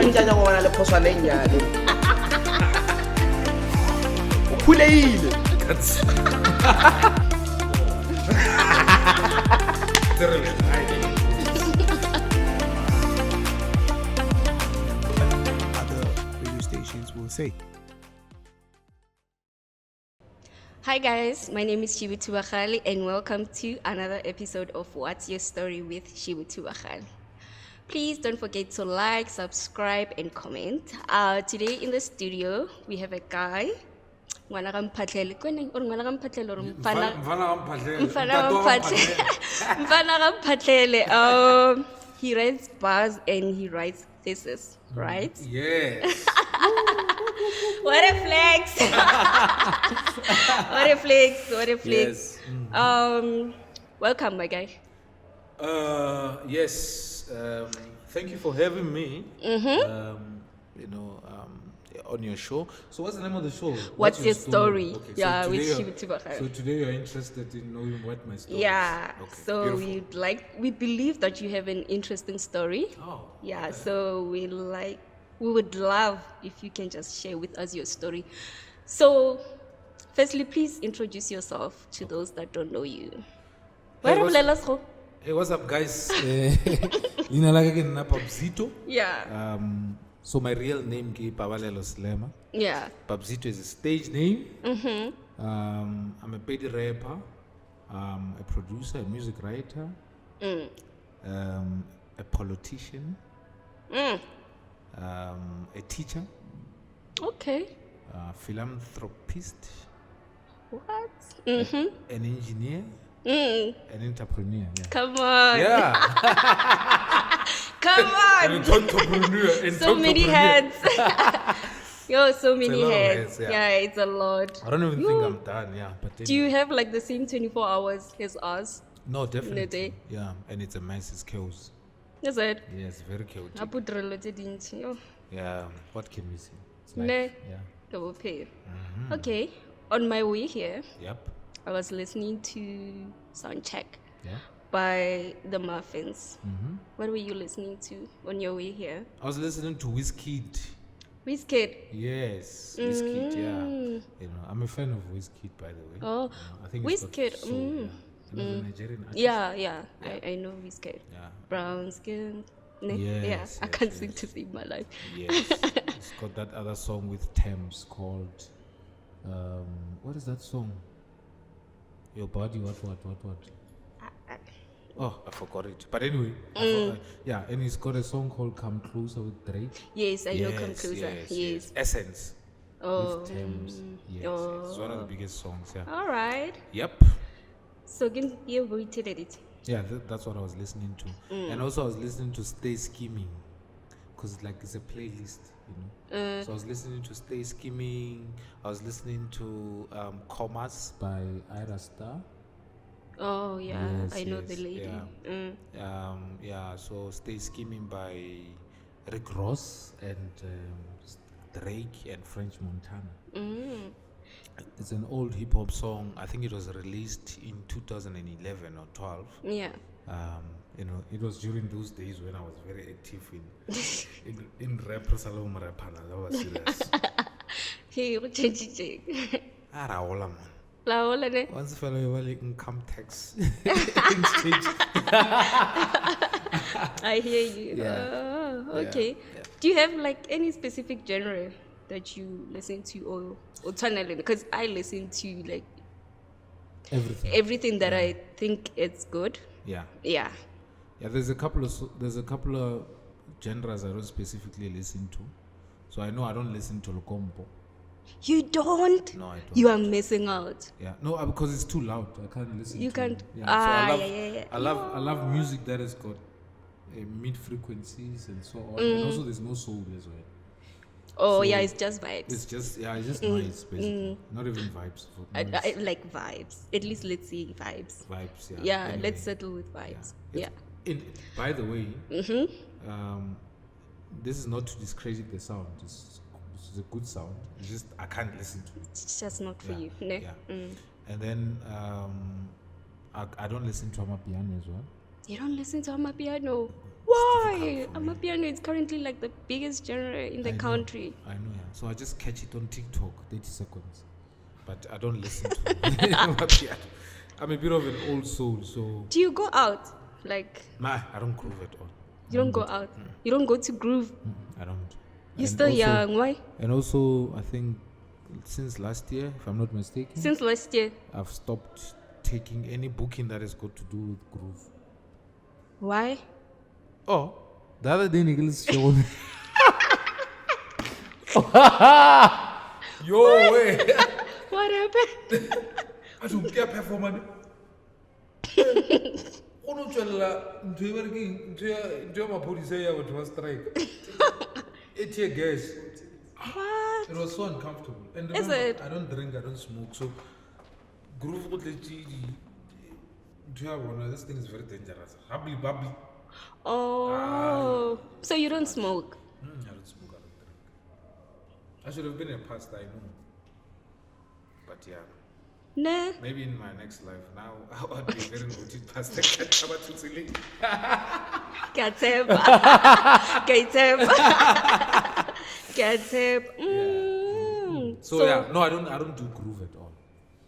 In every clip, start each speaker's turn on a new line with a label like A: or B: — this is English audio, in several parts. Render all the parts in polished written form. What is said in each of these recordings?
A: Anjanya ngwana le phoswa le nyane. O phuleile.
B: Other radio stations will say.
C: Hi guys, my name is Shibu Thobakgale and welcome to another episode of What's Your Story with Shibu Thobakgale. Please don't forget to like, subscribe and comment. Today in the studio we have a guy. He writes bars and he writes thesis, right?
D: Yes.
C: What a flex! What a flex! What a flex!
D: Yes.
C: Welcome, my guy.
D: Yes. Thank you for having me. On your show. So what's the name of the show?
C: What's your story?
D: Okay,
C: Yeah,
D: so
C: with
D: today
C: Shibu Thobakgale.
D: So today you're interested in knowing what my story
C: Yeah.
D: is. Okay,
C: So
D: beautiful.
C: we believe that you have an interesting story.
D: Oh.
C: Yeah. So we would love if you can just share with us your story. So, firstly, please introduce yourself to those that don't know you.
D: Hey, what's up, guys? Pabzito.
C: Yeah.
D: So my real name is Pabalelo Slema.
C: Yeah.
D: Pabzito is a stage name. I'm a Pedi rapper, a producer, a music writer, a politician, a teacher,
C: Okay.
D: philanthropist,
C: What?
D: an engineer, an entrepreneur. Yeah.
C: Come on.
D: Yeah.
C: Come
D: An
C: on.
D: entrepreneur.
C: So many heads. Yo, so many
D: lot of
C: heads.
D: heads, yeah.
C: Yeah, it's a lot.
D: I don't even think I'm done. Yeah. But
C: Do you have like the same 24 hours as us?
D: No, definitely.
C: day?
D: Yeah, and it's a mess. It's chaos.
C: Is it?
D: Yes, very chaotic.
C: I put related into you.
D: Yeah. What can we say? It's
C: Ne.
D: life. Yeah.
C: Double pay. Okay. On my way here,
D: Yep.
C: I was listening to Soundcheck
D: Yeah.
C: by the Muffins. What were you listening to on your way here?
D: I was listening to Wizkid.
C: Wizkid.
D: Yes, Wizkid. Yeah. I'm a fan of Wizkid, by the way.
C: Oh,
D: I think it's got
C: Wizkid.
D: soul, yeah. You know the Nigerian artist?
C: Yeah. I know Wizkid.
D: Yeah.
C: Brown skin. Ne?
D: Yes,
C: Yeah, I
D: yes,
C: can't sing
D: yes.
C: to save my life.
D: Yes. It's got that other song with Thames called what is that song? Your body, what? Oh, I forgot it. But anyway, yeah, and he's got a song called Come Closer with Drake.
C: Yes, I know Come Closer. Yes.
D: Essence
C: Oh.
D: with Thames. Yes, it's one of the biggest songs, yeah.
C: All right.
D: Yep.
C: So you waited at it.
D: Yeah, that's what I was listening to. And also I was listening to Stay Skimming, because it's a playlist, So I was listening to Stay Skimming. I was listening to Commas by Ira Star.
C: Oh yeah,
D: Yes,
C: I know
D: yes,
C: the lady.
D: Yeah. So Stay Skimming by Rick Ross and Drake and French Montana. It's an old hip hop song. I think it was released in 2011 or 12.
C: Yeah.
D: It was during those days when I was very active in rap. Salom rap. I was serious.
C: Hey, what changing?
D: Araola man.
C: La hola ne.
D: Once fellow you were income tax.
C: I hear you.
D: Yeah.
C: Oh, okay.
D: Yeah.
C: Do you have like any specific genre that you listen to or channel? Because I listen to like everything that I think it's good.
D: Yeah.
C: Yeah.
D: Yeah, there's a couple of genres I don't specifically listen to. So I know I don't listen to Lukombo.
C: You don't?
D: No, I don't.
C: You are missing out.
D: Yeah, no, because it's too loud. I can't listen.
C: You
D: to
C: can't.
D: it. Yeah, so
C: Yeah.
D: I love music that has got mid frequencies and so on. And also, there's no soul as well.
C: Oh
D: So
C: yeah, it's just vibes.
D: It's just noise basically. Not even vibes.
C: I like vibes. At least let's see vibes.
D: Vibes. Yeah.
C: Yeah,
D: Anyway,
C: let's settle with vibes. Yeah.
D: By the way, this is not to discredit the sound. It's a good sound. It's just I can't listen to it.
C: It's just not for you. Ne?
D: Yeah. And then I don't listen to Amapiano as well.
C: You don't listen to Amapiano? Why? Amapiano is currently like the biggest genre in the country.
D: I know, yeah. So I just catch it on TikTok, 30 seconds. But I don't listen to Amapiano. I'm a bit of an old soul, so...
C: Do you go out? Like,
D: Nah, I don't groove at all.
C: you don't go out? You don't go to groove?
D: I don't.
C: You're
D: And
C: still
D: also-
C: young. Why?
D: And also, I think since last year, if I'm not mistaken,
C: Since last year.
D: I've stopped taking any booking that has got to do with groove.
C: Why?
D: Oh, the other day Nicholas showed me. Yo, way.
C: What happened?
D: I don't get performance. Ono tswela ntwe ba re ke ntwe maphodisa ya batho ba strike. It's a gas.
C: What?
D: It was so uncomfortable. And
C: Is
D: remember,
C: it?
D: I don't drink, I don't smoke, so groove go tletse this thing is very dangerous. Bubbly.
C: Oh. So you don't smoke?
D: I don't smoke, I don't drink. I should have been a pastor, I know. But yeah,
C: Nah.
D: maybe in my next life now I would be a very noted pastor. So yeah, no, I don't do groove at all.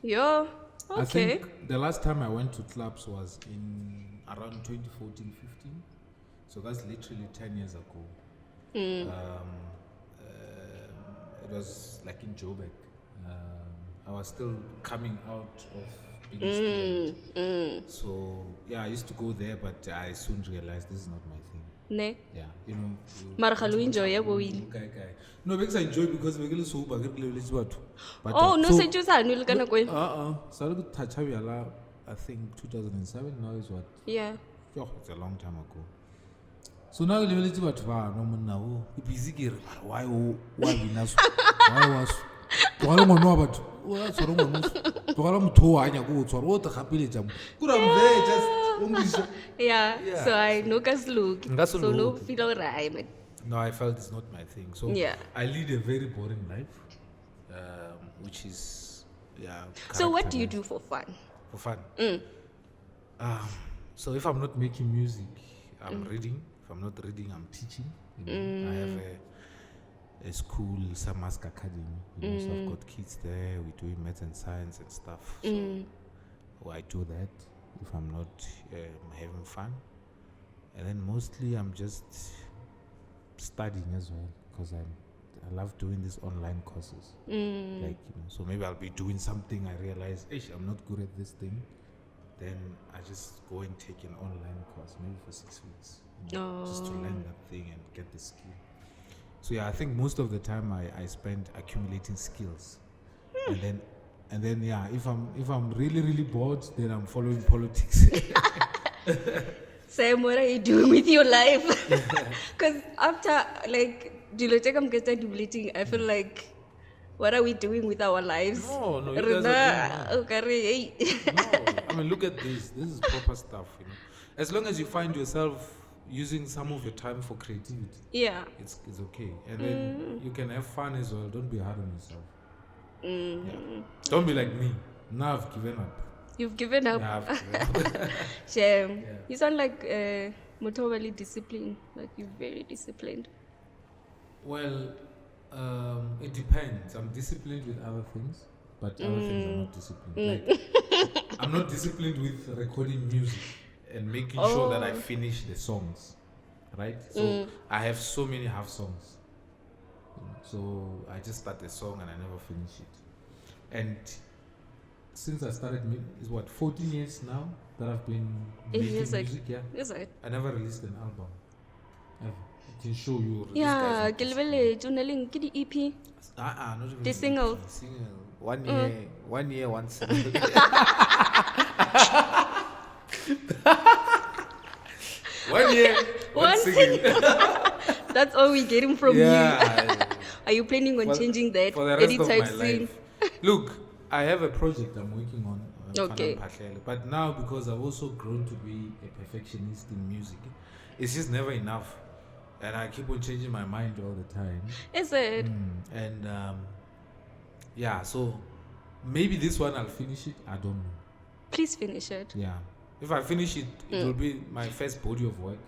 C: Yeah. Okay.
D: I think the last time I went to clubs was in around 2014, 15. So that's literally 10 years ago. It was like in Joburg. I was still coming out of being a student. So yeah, I used to go there, but I soon realized this is not my thing.
C: Ne.
D: Yeah, you know.
C: Mara ga lo enjoy ya bo ile.
D: No, because I enjoy because we get so bad.
C: Oh, no se tjusa no le kana kwena.
D: So I touch I think 2007 now is what?
C: Yeah.
D: Yo, it's a long time ago. So now we live what no man now. Busy gear. Why we naso? Why was? Togala ngwana wa batho. O a tshwara ngwana. Togala motho wa anya go tshwara o te gapile jam. Kura mve just ongisho.
C: Yeah. So I know look.
D: Ngasuluki.
C: So no feel right.
D: No, I felt it's not my thing. So
C: Yeah.
D: I lead a very boring life, which is
C: So what do you
D: characterized
C: do for fun?
D: for fun? So if I'm not making music, I'm reading. If I'm not reading, I'm teaching. You know, I have a school, Samask Academy. You know, so I've got kids there. We're doing math and science and stuff. So I do that if I'm not having fun. And then mostly I'm just studying as well because I love doing these online courses. Like, you know, so maybe I'll be doing something. I realize, I'm not good at this thing. Then I just go and take an online course, maybe for 6 weeks, you know, just to learn that thing and get the skill. So yeah, I think most of the time I spend accumulating skills, and then yeah, if I'm really bored, then I'm following politics.
C: Sam, what are you doing with your life? Because after like I'm getting debilitating, I feel like, what are we doing with our lives?
D: No, you guys are
C: doing.
D: No, I mean, look at this. This is proper stuff, you know. As long as you find yourself using some of your time for creativity,
C: Yeah.
D: it's okay. And then you can have fun as well. Don't be hard on yourself. Yeah. Don't be like me. Now I've given up.
C: You've given up.
D: Yeah, I've given up.
C: Shame.
D: Yeah.
C: You sound like motorally disciplined. Like you're very disciplined.
D: Well, it depends. I'm disciplined with other things, but other things I'm not disciplined. Like, I'm not disciplined with recording music and making sure that I finish the songs, right? So I have so many half songs. So I just start a song and I never finish it. And since I started, it's 14 years now that I've been making music. Yeah,
C: Is it?
D: I never released an album. Ever. I can show you.
C: Yeah, Gilvele, journaling, the EP.
D: Not even
C: The single.
D: Single. 1 year, 1 year, 1 single. 1 year, one
C: One
D: single.
C: That's all we're getting from you.
D: Yeah.
C: Are you planning on changing that
D: For the rest of
C: anytime
D: my
C: soon?
D: life. Look, I have a project I'm working on.
C: Okay.
D: But now, because I've also grown to be a perfectionist in music, it's just never enough. And I keep on changing my mind all the time.
C: Is it?
D: And yeah, so maybe this one I'll finish it. I don't know.
C: Please finish it.
D: Yeah. If I finish it, it will be my first body of work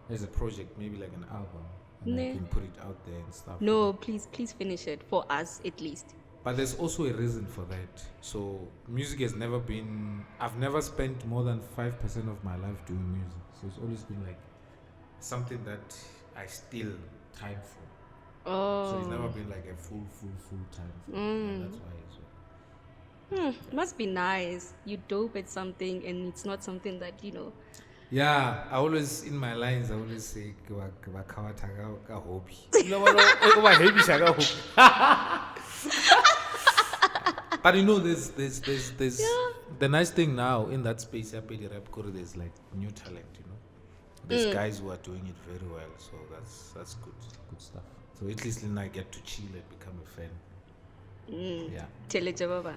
D: as a project, maybe like an album. And I can put it out there and stuff.
C: No, please finish it for us at least.
D: But there's also a reason for that. So music has never been, I've never spent more than 5% of my life doing music. So it's always been like something that I steal time for. So it's never been like a full time for me. That's why. So.
C: Must be nice. You dope at something and it's not something that,
D: Yeah, I always, in my lines, I always say, hobby. But there's the nice thing now in that space, Pedi rap core, there's like new talent, There's guys who are doing it very well, so that's good stuff. So at least then I get to chill and become a fan. Yeah.
C: Tele Jababa.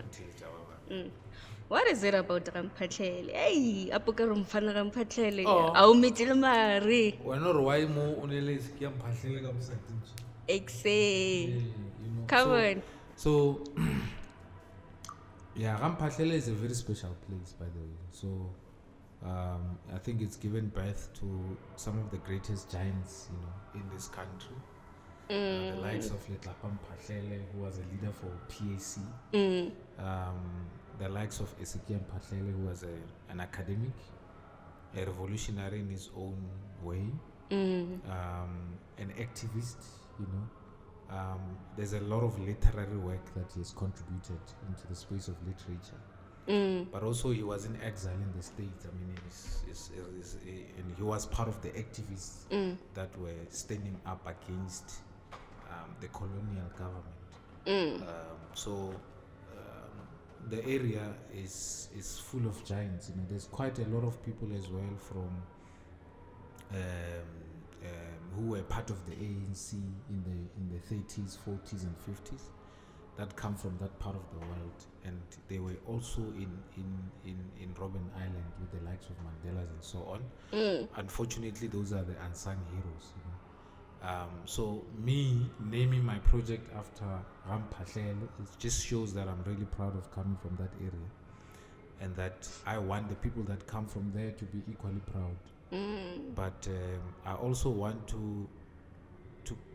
C: What is it about Rampatele? Hey, apuka rumfana Rampatele. Au mitile mari.
D: Wanor why mo unele sikia mphahlele ka mosatintshi.
C: Exactly. Come on.
D: So yeah, Rampatele is a very special place, by the way. So I think it's given birth to some of the greatest giants, in this country. The likes of Letlapam Patlele, who was a leader for PAC. The likes of Ezekiel Patlele, who was an academic, a revolutionary in his own way, an activist, there's a lot of literary work that he has contributed into the space of literature. But also he was in exile in the States. I mean, and he was part of the activists that were standing up against the colonial government. So the area is full of giants. There's quite a lot of people as well from who were part of the ANC in the 30s, 40s, and 50s that come from that part of the world, and they were also in Robben Island with the likes of Mandela's and so on. Unfortunately, those are the unsung heroes. So me naming my project after Rampatele, it just shows that I'm really proud of coming from that area, and that I want the people that come from there to be equally proud. But I also want to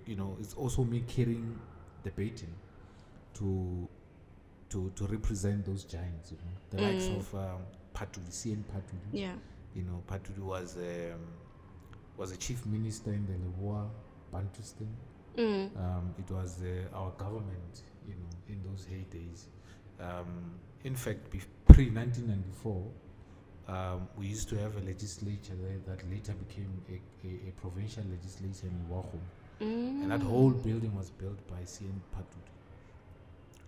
D: it's also me carrying the baton to represent those giants, the likes of Patudi, CN Patudi.
C: Yeah.
D: Patudi was a chief minister in the Leboa Bantustan. It was our government, in those heydays. In fact, pre-1994, we used to have a legislature there that later became a provincial legislature in Wahom. And that whole building was built by CN Patudi.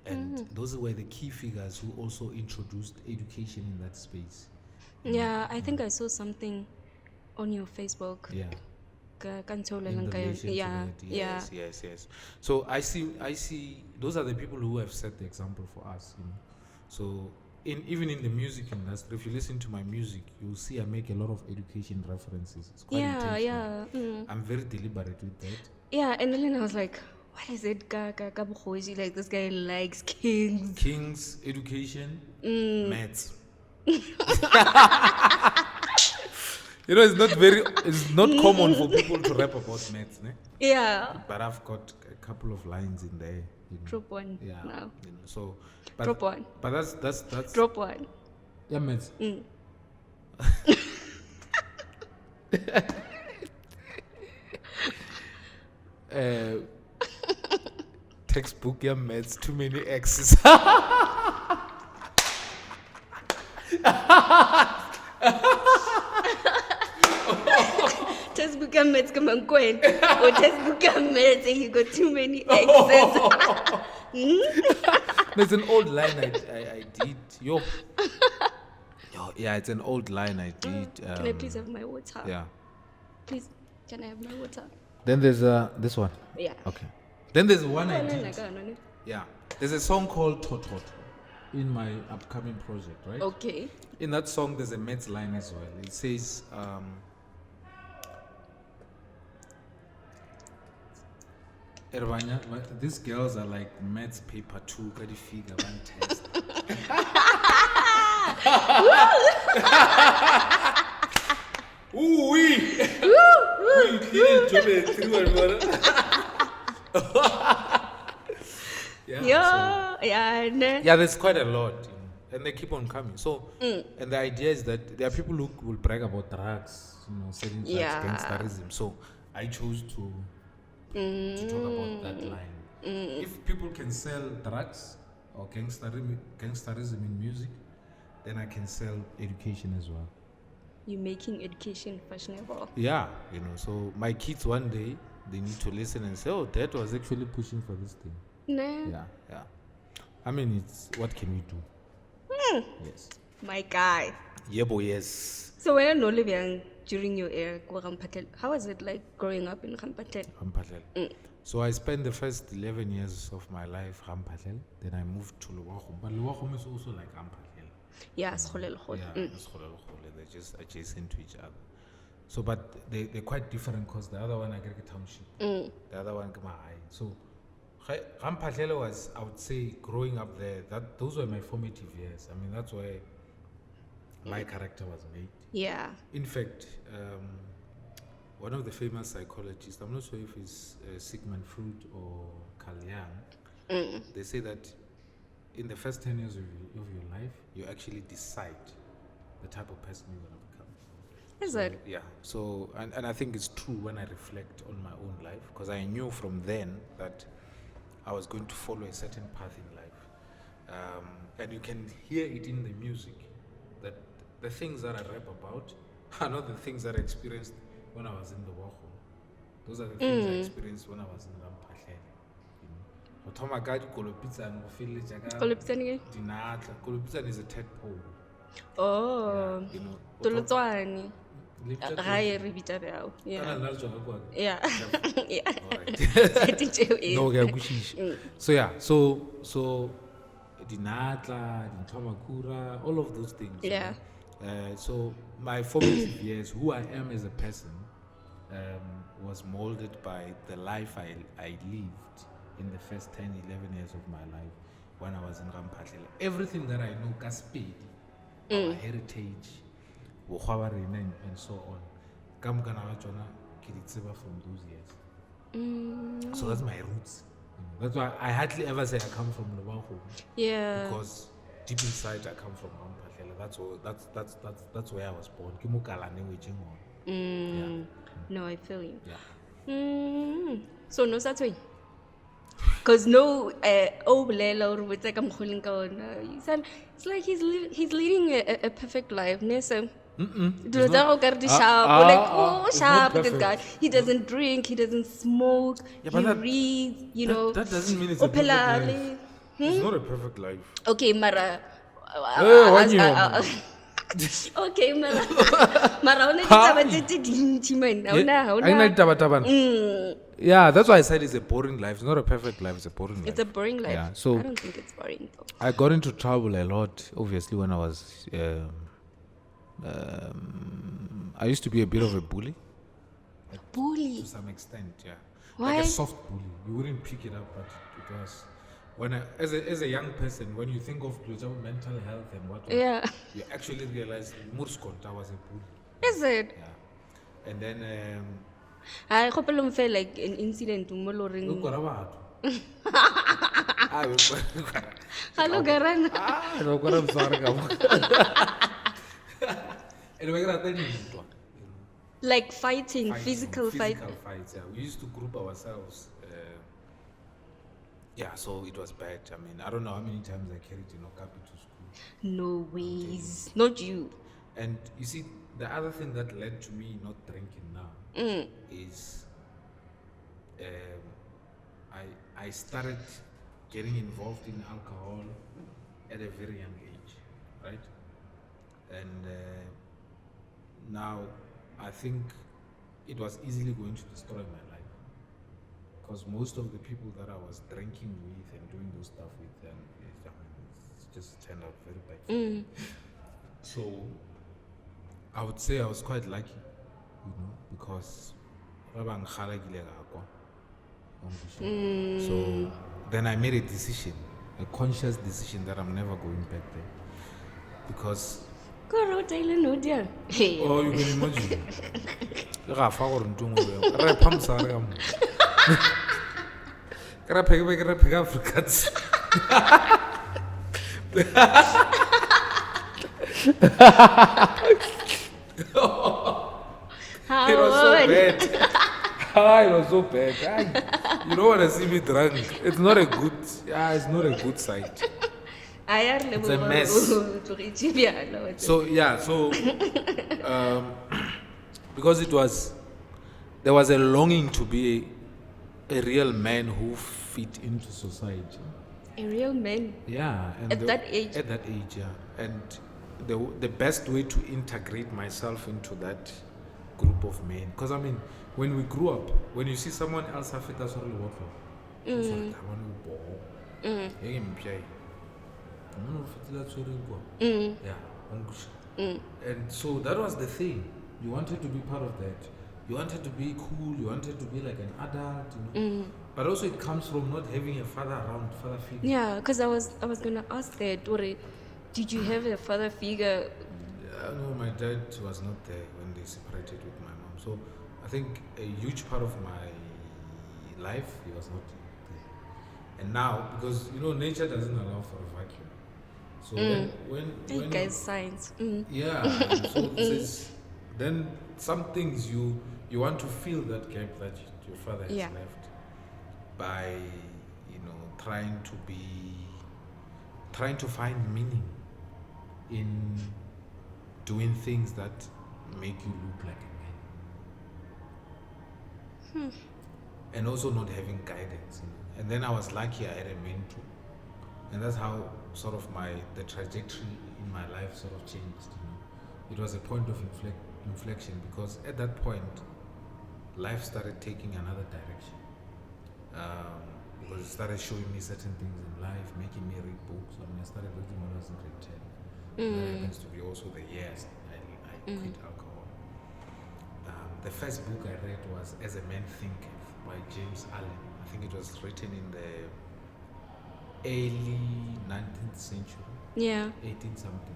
D: And those were the key figures who also introduced education in that space.
C: Yeah, I think I saw something on your Facebook.
D: Yeah.
C: In
D: relation to that. Yes. So I see those are the people who have set the example for us. So even in the music industry, if you listen to my music, you'll see I make a lot of education references. It's quite intentional. I'm very deliberate with that.
C: Yeah, and then I was like, what is it? Like, this guy likes kings,
D: education, maths. It's not common for people to rap about maths, ne?
C: Yeah.
D: But I've got a couple of lines in there.
C: Drop one.
D: Yeah.
C: Now.
D: So.
C: Drop one.
D: But that's.
C: Drop one.
D: Yeah, maths. Textbook, yeah, maths, too many X's.
C: Textbook and maths come and queen. Or textbook and maths and you got too many X's.
D: There's an old line I did. Yo, yeah, it's an old line I did.
C: Can I please have my water?
D: Yeah.
C: Please, can I have my water?
D: Then there's this one.
C: Yeah.
D: Okay. Then there's one I did. Yeah. There's a song called Totot in my upcoming project, right?
C: Okay.
D: In that song, there's a maths line as well. It says, these girls are like maths paper 2, got to figure one test. Ooh wee. We clearly jumped through and yeah, there's quite a lot, and they keep on coming. So, and the idea is that there are people who will brag about drugs, selling drugs, gangsterism. So, I chose to talk about that line. If people can sell drugs or gangsterism in music, then I can sell education as well.
C: You're making education fashionable.
D: Yeah, so my kids one day, they need to listen and say, oh, Dad was actually pushing for this thing.
C: Nah.
D: Yeah. I mean, it's what can we do? Yes.
C: My guy.
D: Yeah, boy, yes.
C: So when you're living during your era, how was it like growing up in Rampatel?
D: So I spent the first 11 years of my life Rampatel. Then I moved to Luwachum. But Luwachum is also like Rampatel.
C: Yeah, Scholel.
D: They're just adjacent to each other. So, but they're quite different because the other one I get a township. The other one High. So Rampatel was, I would say, growing up there, those were my formative years. I mean, that's where my character was made.
C: Yeah.
D: In fact, one of the famous psychologists, I'm not sure if it's Sigmund Freud or Carl Jung, they say that in the first 10 years of your life, you actually decide the type of person you're going to become.
C: Is it?
D: Yeah. So, and I think it's true when I reflect on my own life, because I knew from then that I was going to follow a certain path in life. And you can hear it in the music, that the things that I rap about are not the things that I experienced when I was in the Waho. Those are the things I experienced when I was in Rampatel. Kolopitsane is a tadpole.
C: Oh. Tolotswane. Yeah.
D: No, so yeah, so Dinatla, Dintomakura, all of those things.
C: Yeah.
D: So my formative years, who I am as a person, was molded by the life I lived in the first 10, 11 years of my life when I was in Rampatel. Everything that I know, Pedi, our heritage, and so on, from those years. So that's my roots. That's why I hardly ever say I come from Luwachum.
C: Yeah.
D: Because deep inside I come from Rampatel. That's where I was born.
C: No, I feel you.
D: Yeah.
C: So no that's way. Because no it's like he's leading a perfect life. Sharp this guy. He doesn't drink, he doesn't smoke, he reads,
D: That doesn't mean it's a perfect life. It's not a perfect life.
C: Okay, Mara. Okay, Mara.
D: Yeah, that's why I said it's a boring life. It's not a perfect life, it's a boring life.
C: It's a boring life.
D: Yeah, so
C: I don't think it's boring though.
D: I got into trouble a lot, obviously, when I was I used to be a bit of a bully.
C: Bully?
D: To some extent, yeah.
C: Why?
D: Like a soft bully. You wouldn't pick it up, but it was. As a young person, when you think of mental health and whatnot, you actually realize Murskonta was a bully.
C: Is it?
D: Yeah. And then
C: I hope I don't feel like an incident to Moloring. Hello, Garan. Like fighting, physical fights.
D: Yeah. We used to group ourselves. Yeah, so it was bad. I mean, I don't know how many times I carried Okapi to school.
C: No ways. Not you.
D: And you see, the other thing that led to me not drinking now is I started getting involved in alcohol at a very young age, right? And now I think it was easily going to destroy my life, because most of the people that I was drinking with and doing those stuff with them, it just turned out very bad for me. So I would say I was quite lucky, because so then I made a decision, a conscious decision, that I'm never going back there. because
C: Go road island, no dear. Hey.
D: oh, you can imagine. Rafa or Ntungo, rap him, sorry. Rapper Africans.
C: How
D: It was so
C: old?
D: bad. It was so bad. You don't want to see me drunk. It's not a good. It's not a good sight.
C: It's
D: a mess. So yeah, because there was a longing to be a real man who fit into society.
C: a real man.
D: Yeah, and
C: At that age?
D: At that age, yeah, and the best way to integrate myself into that group of men, because I mean, when we grew up, when you see someone else have it, that's all what it's like, I want to and so that was the thing. You wanted to be part of that. You wanted to be cool. You wanted to be like an adult, you know? But also it comes from not having a father around, father figure.
C: Yeah, because I was gonna ask that. Did you have a father figure?
D: No, my dad was not there when they separated with my mom. So I think a huge part of my life he was not there. And now, because you know, nature doesn't allow for a vacuum. So when
C: Hey guys, science.
D: yeah, so then some things you want to fill that gap that your father has left by trying to find meaning in doing things that make you look like a man, and also not having guidance. And then I was lucky I had a mentor, and that's how sort of the trajectory in my life sort of changed. It was a point of inflection, because at that point life started taking another direction, because it started showing me certain things in life, making me read books. I mean, I started reading when I was in grade 10. That happens to be also the years I quit alcohol. The first book I read was As a Man Thinketh by James Allen. I think it was written in the early 19th century.
C: Yeah.
D: 18 something.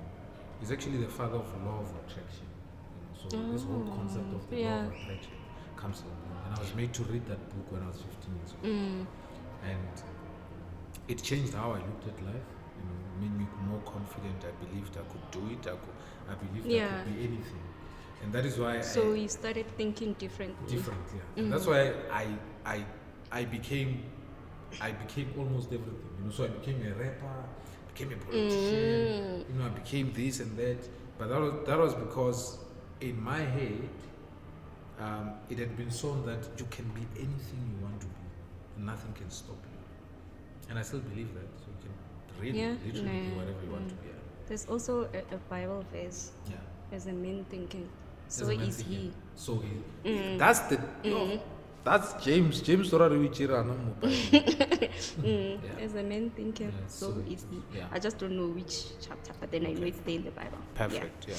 D: He's actually the father of law of attraction. So this whole concept of the law of attraction comes from him. And I was made to read that book when I was 15 years old. And it changed how I looked at life. It made me more confident. I believed I could do it. I believed I could be anything. And that is why
C: you started thinking differently.
D: And that's why I became almost everything. So I became a rapper, became a politician. I became this and that. But that was because in my head, it had been shown that you can be anything you want to be, and nothing can stop you. And I still believe that. So you can literally be whatever you want to be.
C: There's also a Bible verse.
D: Yeah.
C: As a man thinking, so is he.
D: So he. That's the. That's James. James
C: As a man thinking, so is he.
D: Yeah.
C: I just don't know which chapter, but then I know it's there in the Bible.
D: Perfect. Yeah.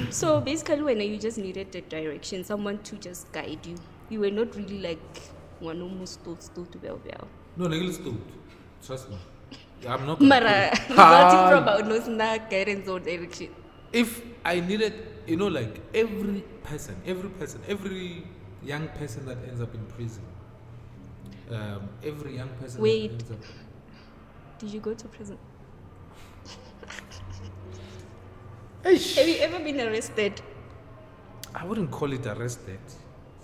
C: So basically, when you just needed the direction, someone to just guide you, you were not really like one almost told to well.
D: No, like trust me. I'm not. Mara,
C: nothing about no guidance or direction.
D: If I needed, like every young person that ends up in prison, every young person.
C: Wait.
D: That ends up.
C: Did you go to prison?
D: Have
C: you ever been arrested?
D: I wouldn't call it arrested.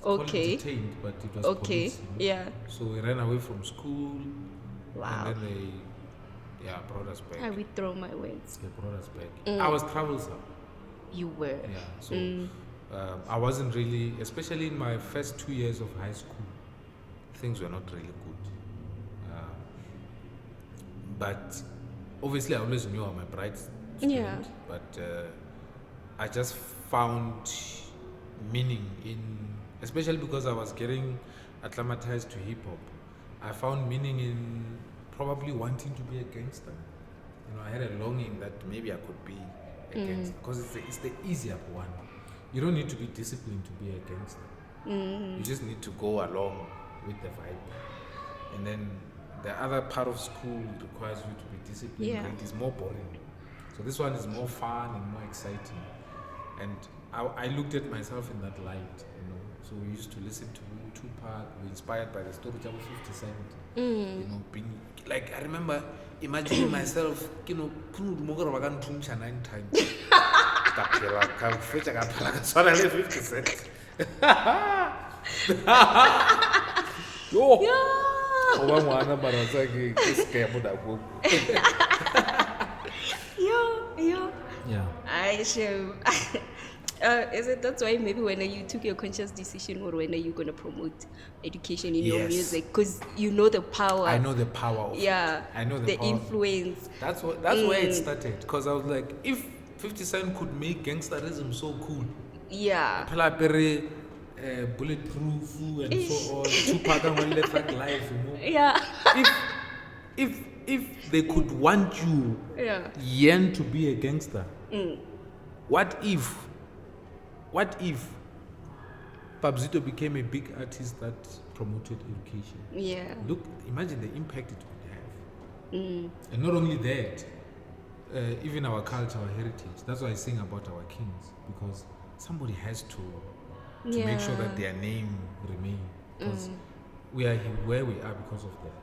C: Okay.
D: Detained, but it was
C: okay.
D: Police,
C: Yeah.
D: So we ran away from school.
C: Wow.
D: And then they brought us back.
C: I withdraw my words.
D: They brought us back. I was troublesome.
C: You were.
D: Yeah. So I wasn't really, especially in my first 2 years of high school, things were not really good. But obviously I always knew I'm a bright student.
C: Yeah.
D: But I just found meaning in, especially because I was getting acclimatized to hip hop, I found meaning in probably wanting to be a gangster. I had a longing that maybe I could be a gangster, because it's the easier one. You don't need to be disciplined to be a gangster. You just need to go along with the vibe. And then the other part of school requires you to be disciplined.
C: Yeah.
D: It is more boring. So this one is more fun and more exciting. And I looked at myself in that light, you know. So we used to listen to Tupac. We were inspired by the story of 50 Cent. You know, being like, I remember imagining myself, you know, 9 times. So I 50 Cent. Yo. Yeah.
C: I show. Is it that's why maybe when you took your conscious decision or when you're gonna promote education in your
D: Yes.
C: music, because you know the power.
D: I know the power of
C: Yeah.
D: it. I know the power.
C: influence.
D: That's where it started. Because I was like, if 50 Cent could make gangsterism so cool,
C: Yeah.
D: Pelapere, bulletproof and so on, Tupac and One Left Right Life, you know.
C: Yeah.
D: If they could want you
C: Yeah.
D: yearn to be a gangster, what if Pabzito became a big artist that promoted education?
C: Yeah.
D: Look, imagine the impact it would have. And not only that, even our culture, our heritage. That's why I sing about our kings, because somebody has to make sure that their name remain. Because we are where we are because of that.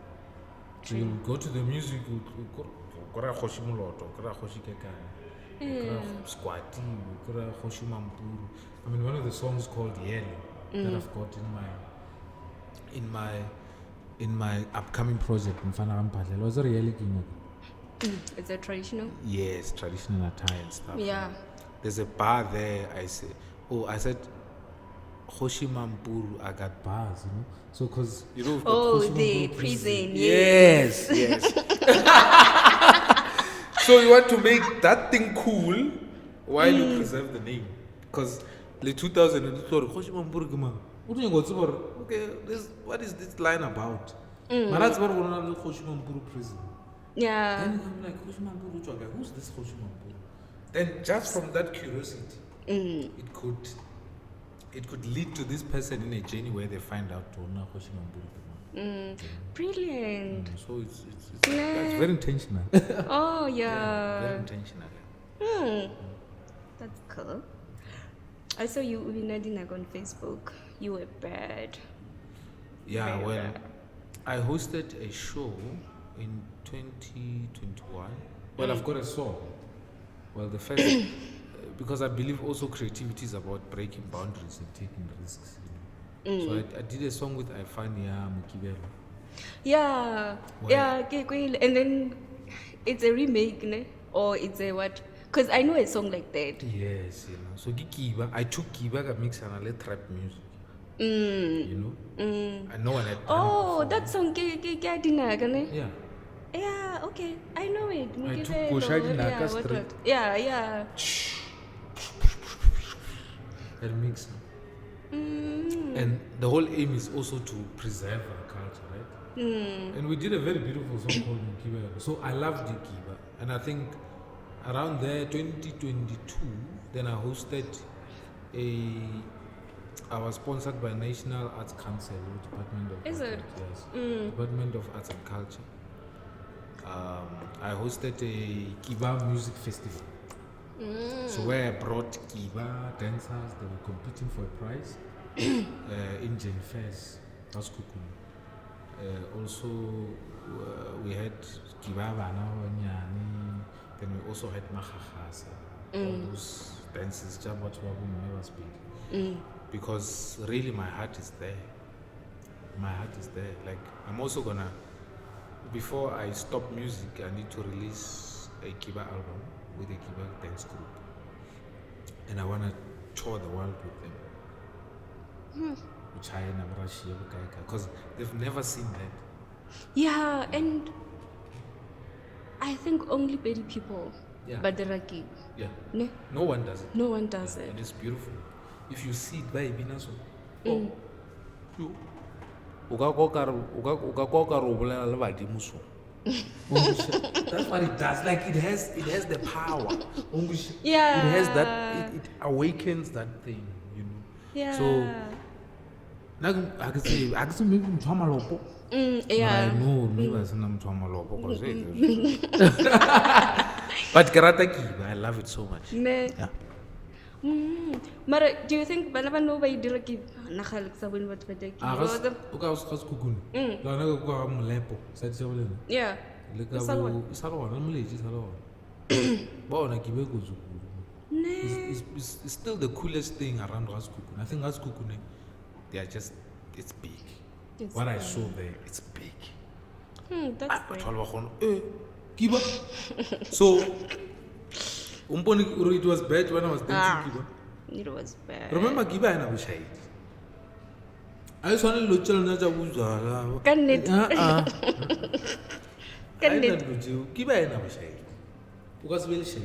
D: So you go to the music, Kora Khoshi Muloto, Kora Khoshi Kekana, Kora Squati, Kora Khoshi Mampuru. I mean, one of the songs called Yellow that I've got in my upcoming project in Fanaram was a really king.
C: Is that traditional?
D: Yes, traditional attire and stuff.
C: Yeah.
D: There's a bar there. I said, Khoshi Mampuru, I got bars, you know. So, because, you know, we've got Khoshi
C: the
D: Mampuru
C: prison.
D: Yes, yes. So, you want to make that thing cool while you preserve the name. Because the 2002, Khoshi Mampuru, okay, what is this line about? That's what we're going to Khoshi Mampuru prison.
C: Yeah.
D: Then I'm like, Khoshi Mampuru Chwaga, who's this Khoshi Mampuru? Then just from that curiosity, it could lead to this person in a journey where they find out Khoshi Mampuru.
C: Brilliant.
D: So it's very intentional.
C: Oh, yeah.
D: Very intentional.
C: That's cool. I saw you Nadinag on Facebook. You were bad.
D: Yeah,
C: Very
D: well,
C: bad.
D: I hosted a show in 2021. Well, I've got a song. Well, the first, because I believe also creativity is about breaking boundaries and taking risks. You know? So I did a song with Ifania Mukibelo.
C: Yeah.
D: Well-
C: Yeah. And then it's a remake, ne? Or it's a what? Because I know a song like that.
D: Yes, you know. So Kiba, I took Kiba and mixed and I let trap music. You know? And no one had done it
C: Oh,
D: before.
C: that song, ne?
D: Yeah.
C: Yeah, okay. I know it.
D: I took
C: Mukibelo,
D: Goshadi
C: yeah,
D: Naka
C: what,
D: straight.
C: what? Yeah.
D: And mix. And the whole aim is also to preserve our culture, right? And we did a very beautiful song called Mukiba. So I loved the Kiba. And I think around there, 2022, then I hosted I was sponsored by National Arts Council, Department of
C: Is it?
D: Yes, Department of Arts and Culture. I hosted a Kiba music festival. So where I brought Kiba dancers, they were competing for a prize in Jane Fairs. That's cool. Also, we had Kiba Bana Wanyani, then we also had Mahahasa. All those dances, Jabat Wabu never speak. Because really my heart is there. My heart is there. Like, I'm also gonna, before I stop music, I need to release a Kiba album with a Kiba dance group. And I wanna tour the world with them. China, Russia, because they've never seen that.
C: Yeah, and I think only Pedi people.
D: Yeah.
C: But the Raki.
D: Yeah.
C: Ne?
D: No one does it.
C: No one does it.
D: And it's beautiful. If you see it by Binaso, oh, you. That's what it does. Like it has the power.
C: Yeah.
D: It has that. It awakens that thing, you know.
C: Yeah.
D: So, I can say maybe Mtwamalopo.
C: Yeah.
D: I know maybe I'm Mtwamalopo because But karata kiba, I love it so much.
C: Ne.
D: Yeah.
C: Mara, do you think bana ba no ba idira ke nagale sa bone batho ba take?
D: O ka se kukune. La na go ka molepo, sa tsebeleng.
C: Yeah.
D: Le ka
C: Salwa.
D: bo salwa, na moleji salwa. Bona kibe go zukulu. It's still the coolest thing around Raskukune. I think Raskukune, they are just, it's big.
C: It's
D: What I saw there, it's big.
C: That's great.
D: Kiba. So, it was bad when I was dancing Kiba.
C: It was bad.
D: Remember Kiba and I was shy. I was only looking at the
C: Can it? Can it?
D: Kiba and I was shy. Because we'll shy.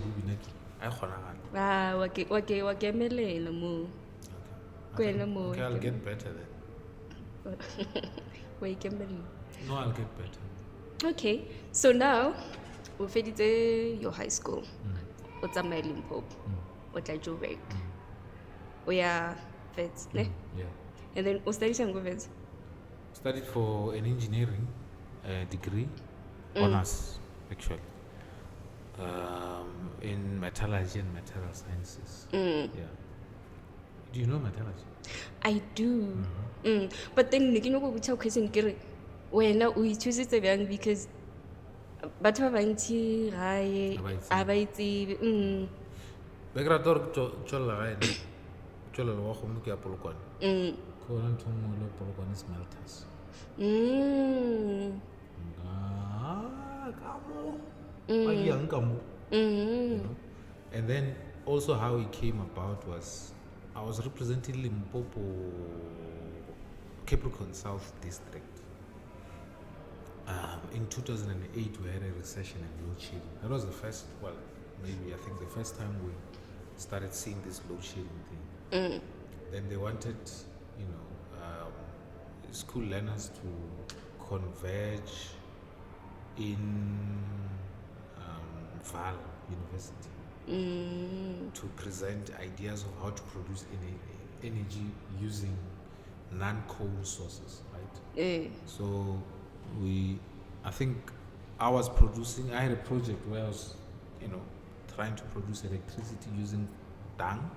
D: I
C: Wakemelela mo. Kwena mo.
D: Okay, I'll get better then.
C: Wakemelela.
D: No, I'll get better.
C: Okay, so now we finished your high school. O tsamaye Limpopo. O tla Joburg. We are vets, ne?
D: Yeah.
C: And then o studied some vets.
D: Studied for an engineering degree, honors actually, in metallurgy and material sciences. Yeah. Do you know metallurgy?
C: I do. But then nike no go botsa question ke re wena o ichusitse bjang because batho ba bantsi gae a ba itsebe.
D: Background chola gae. Chola lo go mo ke a polokwane. Ko na ntho mo lo polokwane smelters. And then also how it came about was I was representing Limpopo Capricorn South District. In 2008 we had a recession and load shedding. That was the first, maybe I think the first time we started seeing this load shedding thing. Then they wanted, school learners to converge in Val University to present ideas of how to produce energy using non-coal sources, right? So I think I had a project where I was, trying to produce electricity using dung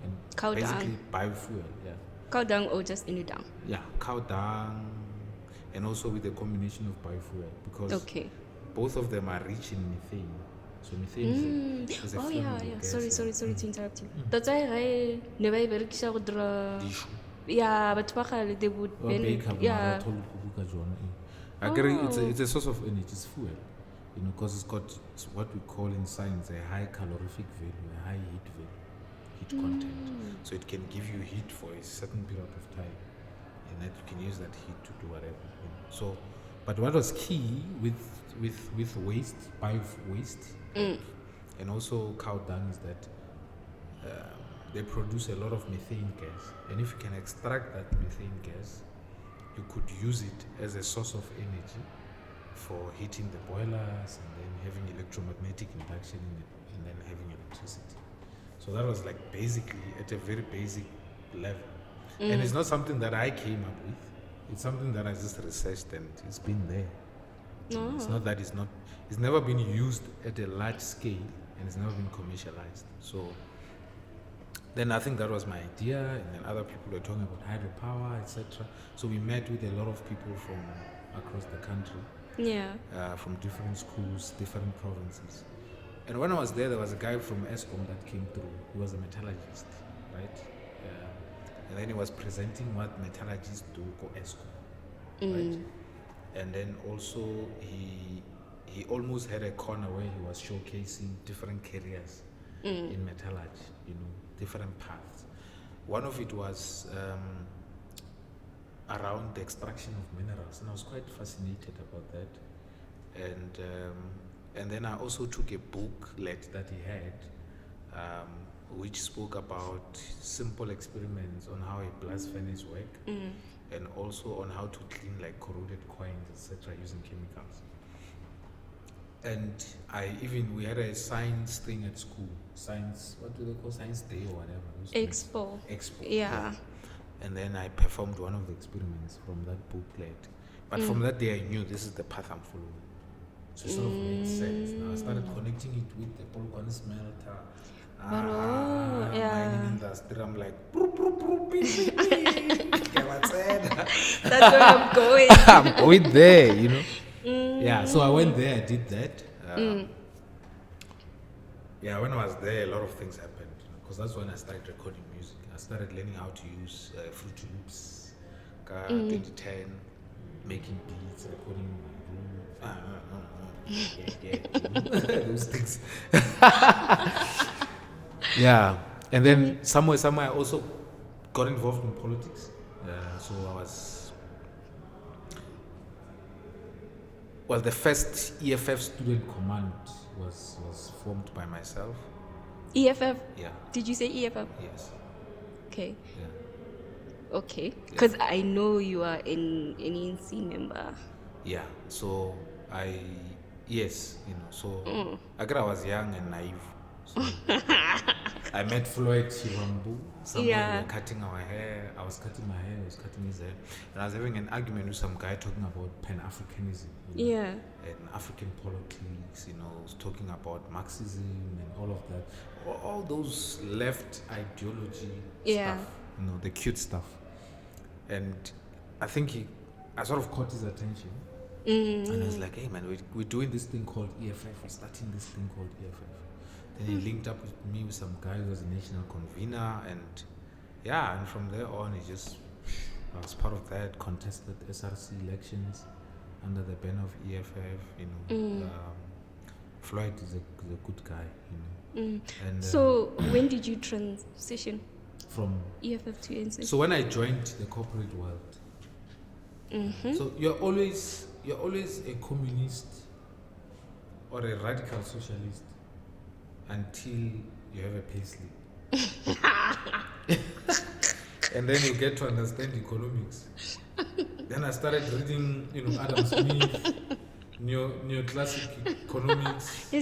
D: and
C: Cow
D: basically
C: dung.
D: biofuel, yeah.
C: Cow dung or just any dung?
D: Yeah, cow dung, and also with a combination of biofuel because both of them are rich in methane. So methane is a flammable gas.
C: Sorry to interrupt you. That's why I never berekisha go dira. Yeah, but they would yeah.
D: I agree. It's a source of energy. It's fuel, because it's got what we call in science a high calorific value, a high heat value, heat content. So it can give you heat for a certain period of time, and that you can use that heat to do whatever. So, but what was key with waste, waste, and also cow dung is that they produce a lot of methane gas, and if you can extract that methane gas, you could use it as a source of energy for heating the boilers and then having electromagnetic induction in it, and then having electricity. So that was like basically at a very basic level. And it's not something that I came up with. It's something that I just researched and it's been there. It's not that it's never been used at a large scale and it's never been commercialized. So then I think that was my idea, and then other people were talking about hydropower, etc. So we met with a lot of people from across the country, from different schools, different provinces. And when I was there was a guy from ESCOM that came through. He was a metallurgist, right? And then he was presenting what metallurgists do for ESCOM, right? And then also he almost had a corner where he was showcasing different careers in metallurgy, different paths. One of it was around the extraction of minerals, and I was quite fascinated about that. And then I also took a booklet that he had, which spoke about simple experiments on how a blast furnace work, and also on how to clean like corroded coins, etc., using chemicals. And we had a science thing at school. Science, what do they call Science Day or whatever?
C: Expo.
D: Yeah. And then I performed one of the experiments from that booklet. But from that day I knew this is the path I'm following. So it sort of made sense. Now I started connecting it with the Polokwane smelter. Mining industry. I'm like,
C: That's where I'm going.
D: I'm going there, you know. Yeah, so I went there, I did that. Yeah, when I was there, a lot of things happened. Because that's when I started recording music. I started learning how to use Fruity Loops, 2010, making beats, recording those things. Yeah, and then somewhere I also got involved in politics. So I was the first EFF student command was formed by myself.
C: EFF?
D: Yeah.
C: Did you say EFF?
D: Yes.
C: Okay.
D: Yeah.
C: Okay. Because I know you are an ANC member.
D: Yeah. So yes, you know. So I was young and naive. So I met Floyd Chivambu. Somewhere we were cutting our hair. I was cutting my hair. He was cutting his hair. And I was having an argument with some guy talking about Pan-Africanism. You know, and African politics. You know, was talking about Marxism and all of that. All those left ideology stuff. You know, the cute stuff. And I think I sort of caught his attention. And I was like, hey man, we're doing this thing called EFF. We're starting this thing called EFF. Then he linked up with me with some guy who was a national convener, and and from there on, I was part of that, contested SRC elections under the banner of EFF. You know, Floyd is a good guy. You know. And
C: so when did you transition
D: from
C: EFF to ANC?
D: So when I joined the corporate world, so you're always a communist or a radical socialist until you have a payslip. And then you get to understand economics. Then I started reading, you know, Adam Smith, neoclassic economics.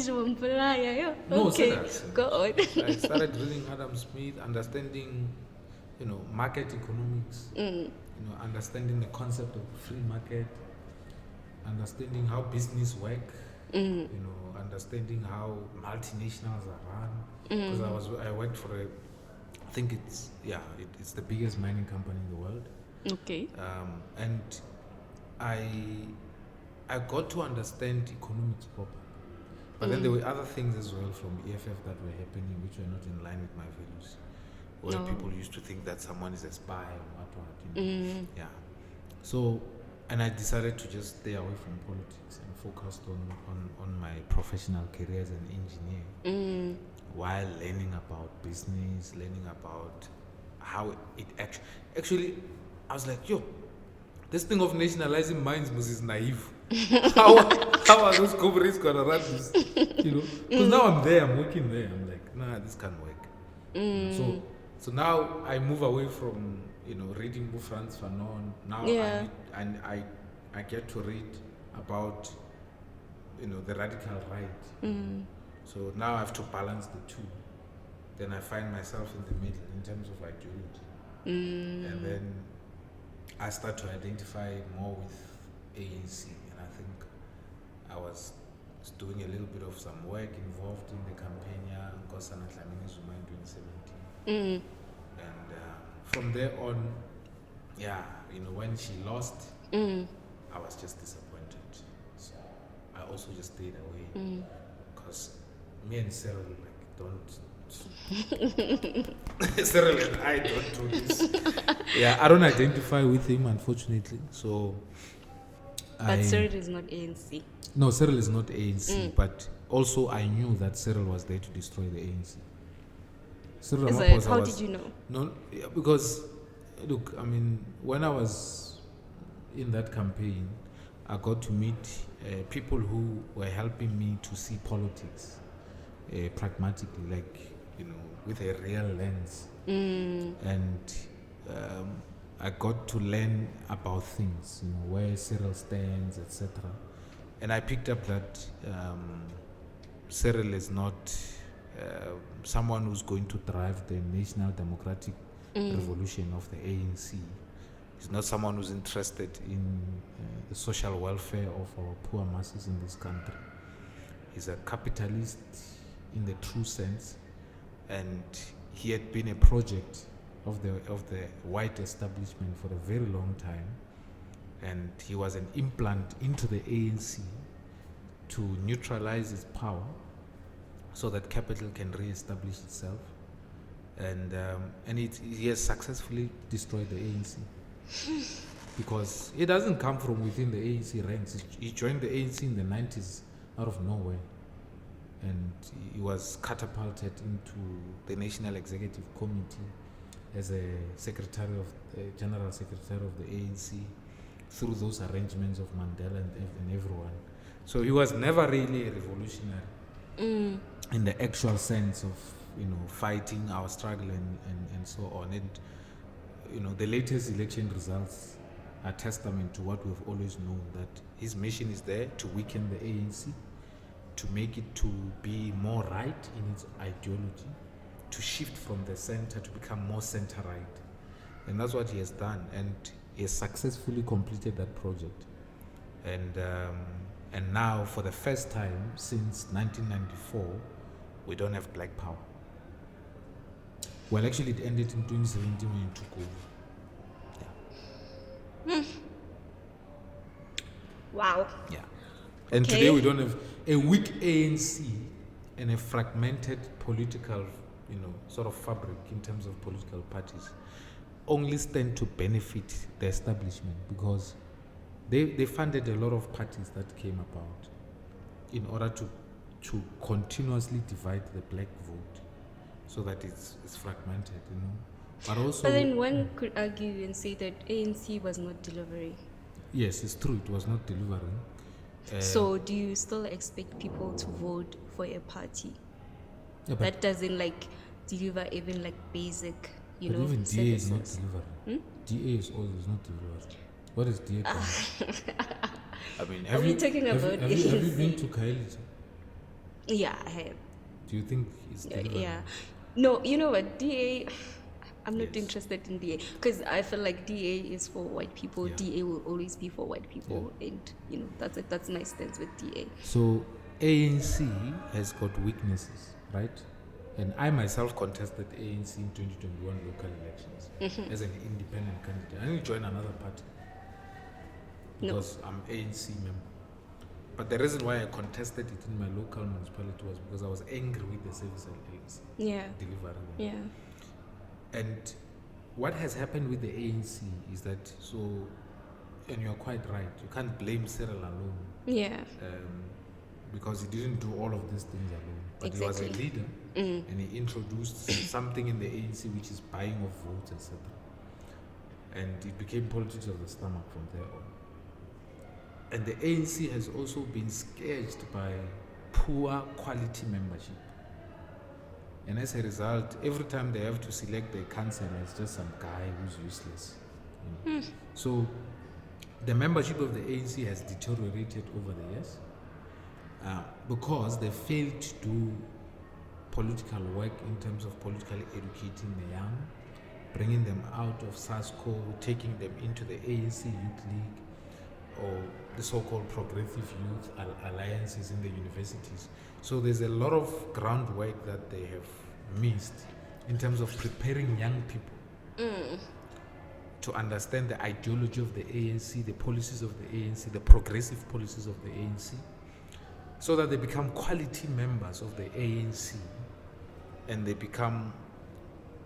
D: No,
C: okay, go on.
D: I started reading Adam Smith, understanding, you know, market economics, you know, understanding the concept of free market, understanding how business work, you know, understanding how multinationals are run. Because I worked for I think it's the biggest mining company in the world.
C: Okay.
D: And I got to understand economics proper. But then there were other things as well from EFF that were happening which were not in line with my values. Where people used to think that someone is a spy or what, you know. Yeah. So, and I decided to just stay away from politics and focused on my professional career as an engineer while learning about business, learning about how it actually I was like, yo, this thing of nationalizing mines is naive. How are those corporates gonna run this? You know? Because now I'm there, I'm working there. I'm like, nah, this can't work. So now I move away from, you know, reading Franz Fanon. Now I get to read about, you know, the radical right. So now I have to balance the two. Then I find myself in the middle in terms of ideology. And then I start to identify more with ANC. And I think I was doing a little bit of some work involved in the campaign in Nkosana Dlamini Zuma in 2017. And from there on, you know, when she lost, I was just disappointed. So I also just stayed away because me and Cyril don't. Cyril and I don't do this. I don't identify with him, unfortunately. So.
C: But Cyril is not ANC.
D: No, Cyril is not ANC. But also, I knew that Cyril was there to destroy the ANC. Cyril
C: How did you know?
D: No, because look, I mean, when I was in that campaign, I got to meet people who were helping me to see politics pragmatically, like, you know, with a real lens. And I got to learn about things, you know, where Cyril stands, etc. And I picked up that Cyril is not someone who's going to drive the national democratic revolution of the ANC. He's not someone who's interested in the social welfare of our poor masses in this country. He's a capitalist in the true sense, and he had been a project of the white establishment for a very long time, and he was an implant into the ANC to neutralize its power so that capital can re-establish itself, and he has successfully destroyed the ANC because it doesn't come from within the ANC ranks. He joined the ANC in the 90s out of nowhere, and he was catapulted into the National Executive Committee as a general secretary of the ANC through those arrangements of Mandela and everyone. So he was never really a revolutionary in the actual sense of fighting our struggle and so on. And the latest election results are testament to what we've always known, that his mission is there to weaken the ANC, to make it to be more right in its ideology, to shift from the center to become more center-right. And that's what he has done, and he has successfully completed that project. And now, for the first time since 1994, we don't have black power. Well, actually, it ended in 2017 when he took over.
C: Wow.
D: Yeah. And
C: Okay.
D: today we don't have a weak ANC and a fragmented political, sort of fabric in terms of political parties only stand to benefit the establishment, because they funded a lot of parties that came about in order to continuously divide the black vote so that it's fragmented, But also,
C: But then one could argue and say that ANC was not delivering.
D: yes, it's true, it was not delivering.
C: So do you still expect people to vote for a party
D: Yeah, but,
C: that doesn't deliver even
D: but
C: basic,
D: even DA is not
C: services?
D: delivering. DA is always not delivering. What is DA doing? I mean,
C: Are we talking about
D: have you
C: ANC?
D: been to Kaili?
C: Yeah, I have.
D: Do you think it's delivering?
C: Yeah. No, you know what? DA, I'm not
D: Yes.
C: interested in DA because I feel like DA is for white people.
D: Yeah.
C: DA will always be for white people. And, that's my stance with DA.
D: So ANC has got weaknesses, right? And I myself contested ANC in 2021 local elections as an independent candidate. I didn't join another party
C: No.
D: because I'm ANC member. But the reason why I contested it in my local municipality was because I was angry with the service ANC
C: Yeah.
D: delivering.
C: Yeah.
D: And what has happened with the ANC is that, and you're quite right, you can't blame Cyril alone.
C: Yeah.
D: Because he didn't do all of these things alone. But he was a
C: Exactly.
D: leader, and he introduced something in the ANC which is buying of votes, etc. And it became politics of the stomach from there on. And the ANC has also been scourged by poor quality membership. And as a result, every time they have to select their councillor, it's just some guy who's useless. So the membership of the ANC has deteriorated over the years because they failed to do political work in terms of politically educating the young, bringing them out of SASCO, taking them into the ANC Youth League, or the so-called progressive youth alliances in the universities. So there's a lot of groundwork that they have missed in terms of preparing young people to understand the ideology of the ANC, the policies of the ANC, the progressive policies of the ANC, so that they become quality members of the ANC and they become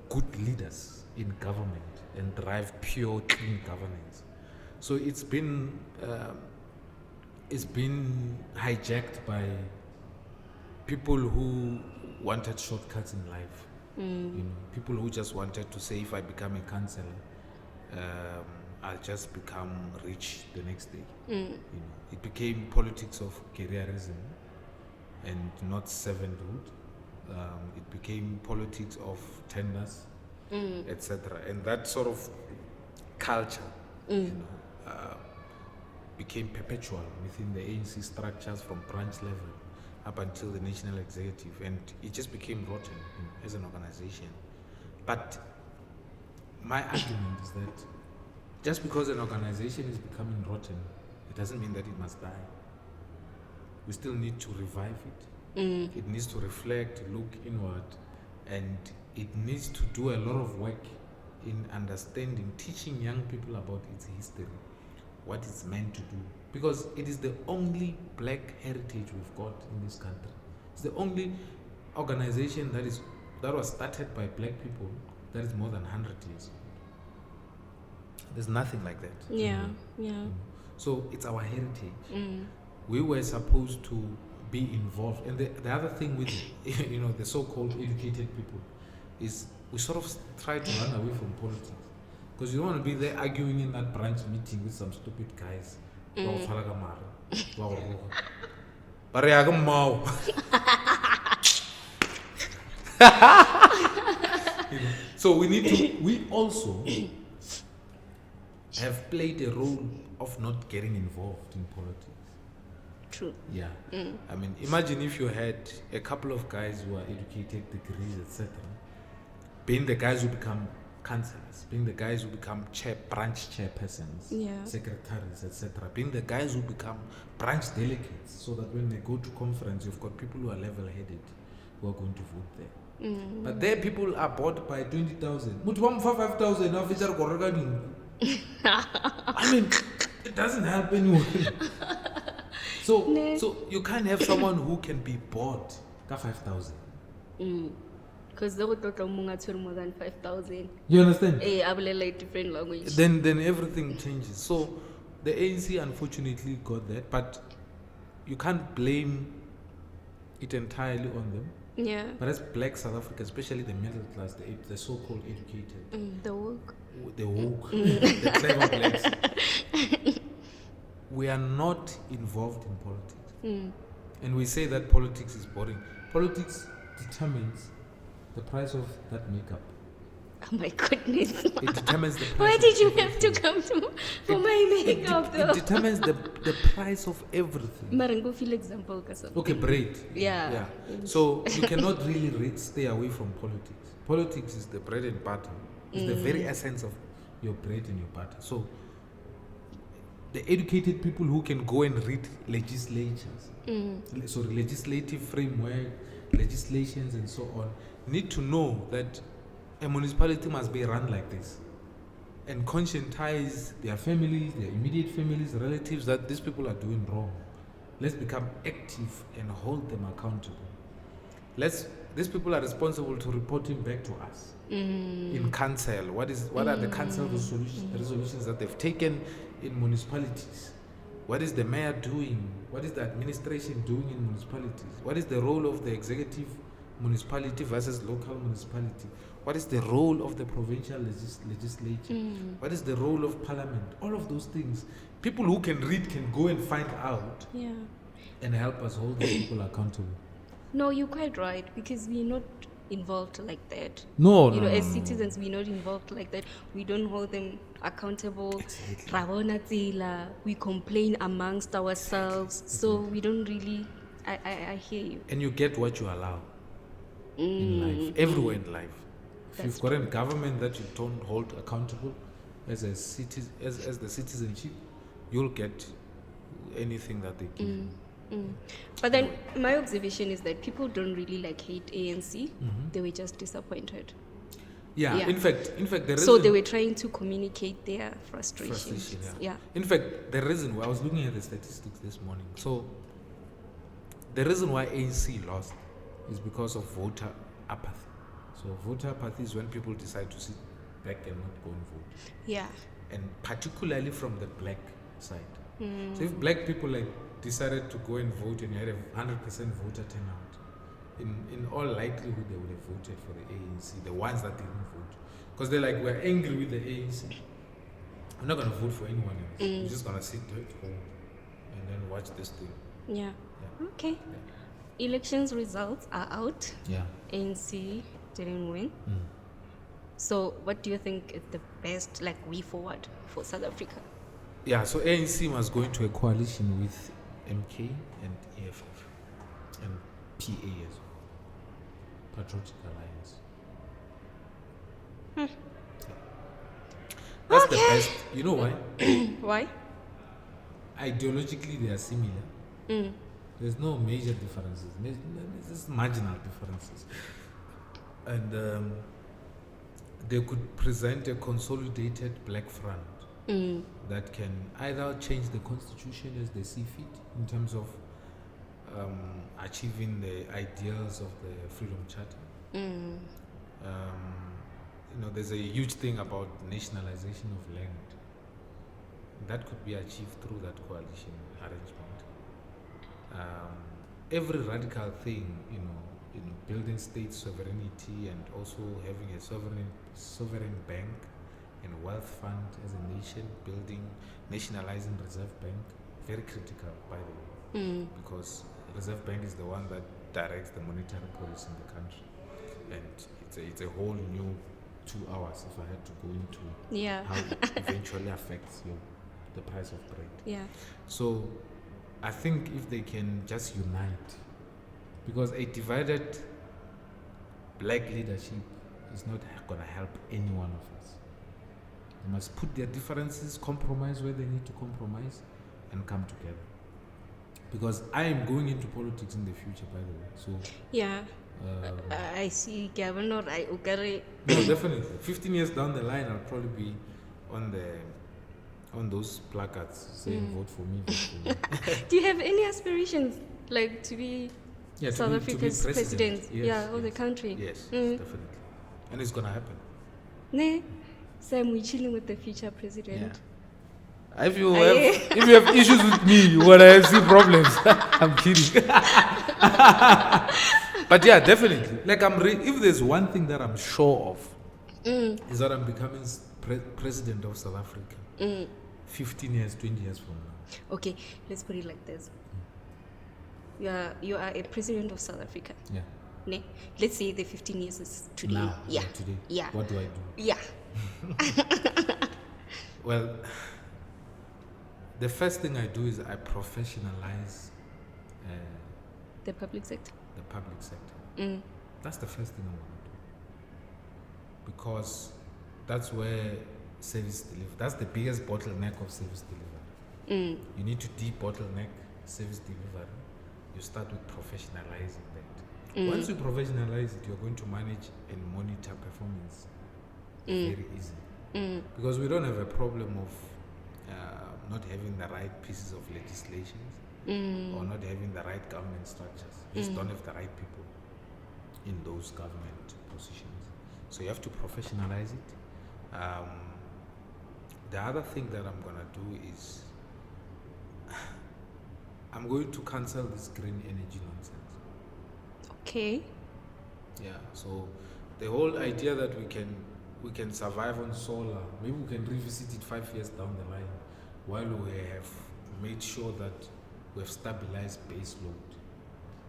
D: good leaders in government and drive pure, clean governance. So it's been hijacked by people who wanted shortcuts in life. People who just wanted to say, if I become a councillor, I'll just become rich the next day. It became politics of careerism and not servanthood. It became politics of tenders, etc. And that sort of culture, became perpetual within the ANC structures from branch level up until the national executive, and it just became rotten as an organization. But my argument is that just because an organization is becoming rotten, it doesn't mean that it must die. We still need to revive it. It needs to reflect, look inward, and it needs to do a lot of work in understanding, teaching young people about its history, what it's meant to do. Because it is the only black heritage we've got in this country. It's the only organization that was started by black people that is more than 100 years old. There's nothing like that.
C: Yeah.
D: So it's our heritage. We were supposed to be involved. And the other thing with the so-called educated people is we sort of try to run away from politics. Because you don't want to be there arguing in that branch meeting with some stupid guys. So we also have played a role of not getting involved in politics.
C: True.
D: Yeah. I mean, imagine if you had a couple of guys who are educated, degrees, etc., being the guys who become councillors, being the guys who become branch chairpersons, secretaries, etc., being the guys who become branch delegates, so that when they go to conference, you've got people who are level-headed who are going to vote there. But there, people are bought by 20,000. 5,000. I mean, it doesn't help anyone. So you can't have someone who can be bought for 5,000.
C: Because they would more than 5,000.
D: You understand?
C: I will like different language.
D: Then everything changes. So the ANC unfortunately got that, but you can't blame it entirely on them.
C: Yeah.
D: But as black South Africa, especially the middle class, the so-called educated,
C: The woke.
D: The clever blacks, we are not involved in politics. And we say that politics is boring. Politics determines the price of that makeup.
C: Oh my goodness.
D: It determines the price.
C: Why did you have to come for my makeup though?
D: It determines the price of everything.
C: Marango feel example.
D: Okay, bread.
C: Yeah.
D: So you cannot really stay away from politics. Politics is the bread and butter. It's the very essence of your bread and your butter. So the educated people who can go and read legislatures, so legislative framework, legislations and so on, need to know that a municipality must be run like this and conscientize their families, their immediate families, relatives that these people are doing wrong. Let's become active and hold them accountable. These people are responsible to reporting back to us in council. What are the council resolutions that they've taken in municipalities? What is the mayor doing? What is the administration doing in municipalities? What is the role of the executive municipality versus local municipality? What is the role of the provincial legislature? What is the role of parliament? All of those things. People who can read can go and find out and help us hold the people accountable.
C: No, you're quite right, because we're not involved like that.
D: No.
C: As citizens, we're not involved like that. We don't hold them accountable. Exactly. We complain amongst ourselves. So we don't really. I hear you.
D: And you get what you allow in life, everywhere in life. If you've got a government that you don't hold accountable as a as the citizenship, you'll get anything that they give you.
C: But then my observation is that people don't really hate ANC. They were just disappointed.
D: Yeah. In fact, the reason.
C: So they were trying to communicate their frustrations. Yeah.
D: In fact, the reason why I was looking at the statistics this morning. So the reason why ANC lost is because of voter apathy. So voter apathy is when people decide to sit back and not go and vote. Yeah. And particularly from the black side. So if black people decided to go and vote and you had a 100% voter turnout, in all likelihood they would have voted for the ANC, the ones that didn't vote. Because they're we're angry with the ANC. We're not going to vote for anyone else. We're just going to sit at home and then watch this thing.
C: Yeah. Okay. Elections results are out.
D: Yeah.
C: ANC didn't win. So what do you think is the best way forward for South Africa?
D: Yeah, so ANC was going to a coalition with MK and EFF and PA as well. Patriotic Alliance. That's the best. You know why?
C: Why?
D: Ideologically, they are similar. There's no major differences. There's just marginal differences. And they could present a consolidated black front that can either change the constitution as they see fit in terms of achieving the ideals of the Freedom Charter. There's a huge thing about nationalization of land. That could be achieved through that coalition arrangement. Every radical thing, building state sovereignty and also having a sovereign bank and wealth fund as a nation, nationalizing Reserve Bank, very critical, by the way, because Reserve Bank is the one that directs the monetary policy in the country, and it's a whole new 2 hours if I had to go into how it eventually affects the price of bread.
C: Yeah.
D: So I think if they can just unite, because a divided black leadership is not going to help any one of us. They must put their differences, compromise where they need to compromise, and come together. Because I am going into politics in the future, by the way. So
C: yeah. I see Gavin or I okay.
D: No, definitely. 15 years down the line, I'll probably be on those placards saying vote for me, vote for me.
C: Do you have any aspirations like to be South Africa's president?
D: Yes,
C: of the country?
D: Yes, definitely. And it's gonna happen.
C: Ne? Sam, we're chilling with the future president.
D: Yeah. If you have issues with me when I see problems, I'm kidding. But yeah, definitely. Like if there's one thing that I'm sure of, is that I'm becoming president of South Africa. 15 years, 20 years from now.
C: Okay, let's put it like this. You are a president of South Africa.
D: Yeah.
C: Ne? Let's say the 15 years is today.
D: Now,
C: yeah.
D: Today.
C: Yeah.
D: What do I do?
C: Yeah.
D: Well, the first thing I do is I professionalize
C: the public sector.
D: The public sector. That's the first thing I want to do. Because that's where service delivery, that's the biggest bottleneck of service delivery. You need to de-bottleneck service delivery. You start with professionalizing that. Once you professionalize it, you're going to manage and monitor performance very easily. Because we don't have a problem of not having the right pieces of legislations or not having the right government structures. You just don't have the right people in those government positions. So you have to professionalize it. The other thing that I'm going to do is I'm going to cancel this green energy nonsense.
C: Okay.
D: Yeah, so the whole idea that we can survive on solar, maybe we can revisit it 5 years down the line while we have made sure that we have stabilized base load.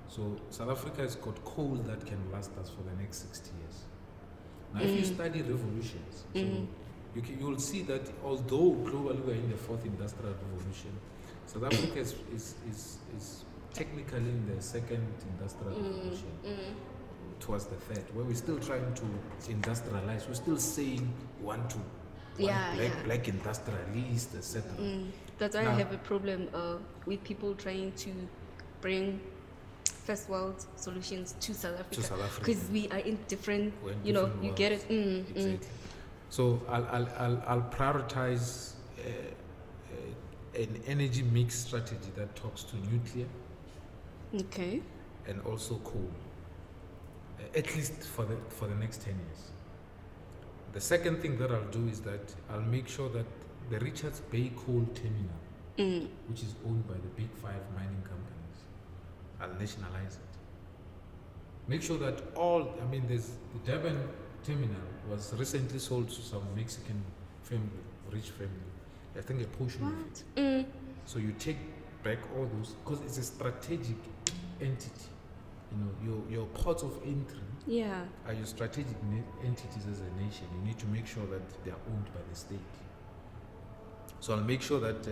D: So South Africa has got coal that can last us for the next 60 years. Now if you study revolutions, so you'll see that although globally we're in the 4th industrial revolution, South Africa is technically in the 2nd industrial revolution, towards the 3rd, where we're still trying to industrialize. We're still saying we want to black industrialist, etc.
C: That's why I have a problem with people trying to bring first world solutions to South Africa, because we are in different, you
D: worlds.
C: get it.
D: Exactly. So I'll prioritize an energy mix strategy that talks to nuclear,
C: okay,
D: and also coal, at least for the next 10 years. The second thing that I'll do is that I'll make sure that the Richards Bay coal terminal, which is owned by the big 5 mining companies, I'll nationalize it. Make sure that there's the Durban terminal was recently sold to some Mexican family, rich family. I think a portion of it. So you take back all those, because it's a strategic entity. Your ports of entry are your strategic entities as a nation. You need to make sure that they are owned by the state. So I'll make sure that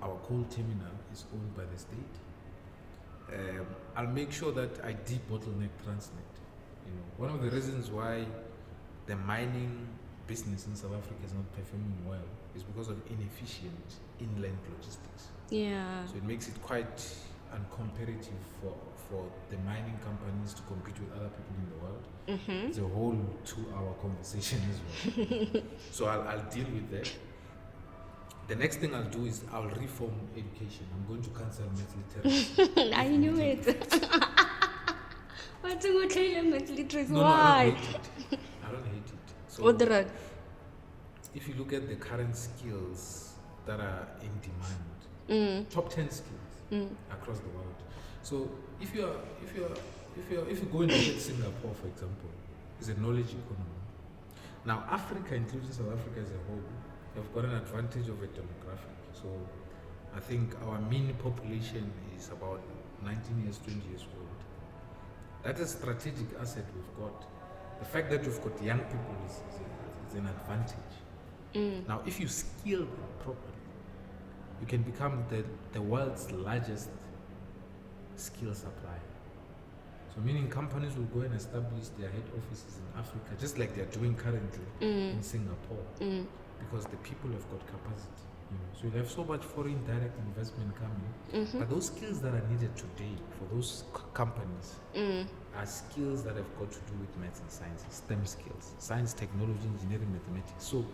D: our coal terminal is owned by the state. I'll make sure that I de-bottleneck Transnet. One of the reasons why the mining business in South Africa is not performing well is because of inefficient inland logistics.
C: Yeah.
D: So it makes it quite uncompetitive for the mining companies to compete with other people in the world.
C: Mm-hmm.
D: It's a whole 2-hour conversation as well. So I'll deal with that. The next thing I'll do is I'll reform education. I'm going to cancel maths literacy.
C: I knew it. What's going to maths literacy?
D: No,
C: Why?
D: I don't hate it. I don't hate it. So
C: What the rug?
D: if you look at the current skills that are in demand, top 10 skills across the world. So if you go and look at Singapore, for example, is a knowledge economy. Now Africa, including South Africa as a whole, have got an advantage of a demographic. So I think our mean population is about 19 years, 20 years old. That is a strategic asset we've got. The fact that we've got young people is an advantage. Now, if you skill them properly, you can become the world's largest skill supplier. So meaning companies will go and establish their head offices in Africa, just like they're doing currently in Singapore, because the people have got capacity. So you have so much foreign direct investment coming, but those skills that are needed today for those companies are skills that have got to do with maths and science, STEM skills, science, technology, engineering, mathematics. So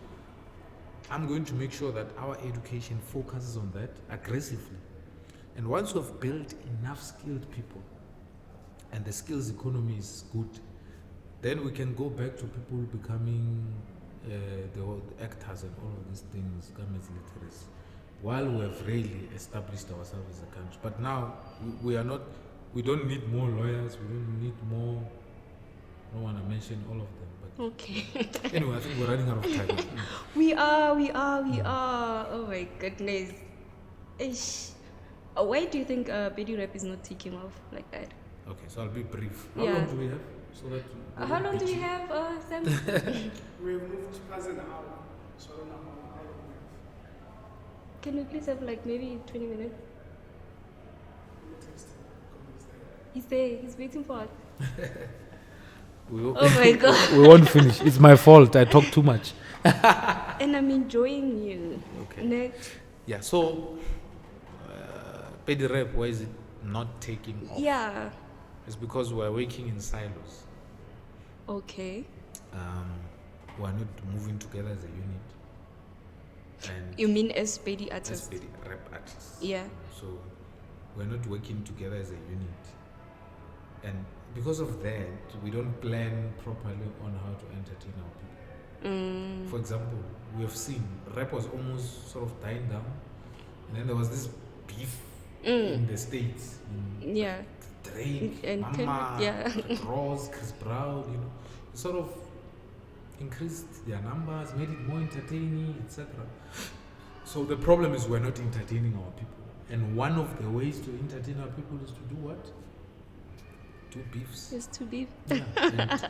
D: I'm going to make sure that our education focuses on that aggressively. And once we've built enough skilled people and the skills economy is good, then we can go back to people becoming the old actors and all of these things, government literacy, while we have really established ourselves as a country. But now we don't need more lawyers, we don't need more, I don't want to mention all of them. But
C: Okay.
D: anyway, I think we're running out of time.
C: We are. Oh my goodness. Ish. Why do you think Pedi rap is not taking off like that?
D: Okay, so I'll be brief. How
C: Yeah.
D: long do we have? So that
C: How long do we have, Sam?
B: We've moved past an hour, so I don't know how long we have.
C: Can we please have like maybe 20 minutes? He's there. He's waiting for us. Oh my God.
D: we won't finish. It's my fault. I talk too much.
C: And I'm enjoying you.
D: Okay.
C: Next.
D: Yeah, so Pedi rap, why is it not taking off?
C: Yeah.
D: It's because we're working in silos.
C: Okay.
D: We're not moving together as a unit. And
C: You mean as Pedi
D: as
C: artist?
D: Pedi rap artists.
C: Yeah.
D: So we're not working together as a unit. And because of that, we don't plan properly on how to entertain our people. For example, we have seen rap was almost sort of dying down. And then there was this beef in the States.
C: Yeah.
D: Drake,
C: And
D: Mama,
C: yeah.
D: Ross, Chris Brown, it sort of increased their numbers, made it more entertaining, etc. So the problem is we're not entertaining our people. And one of the ways to entertain our people is to do what? Do beefs.
C: Just to be.
D: Yeah. And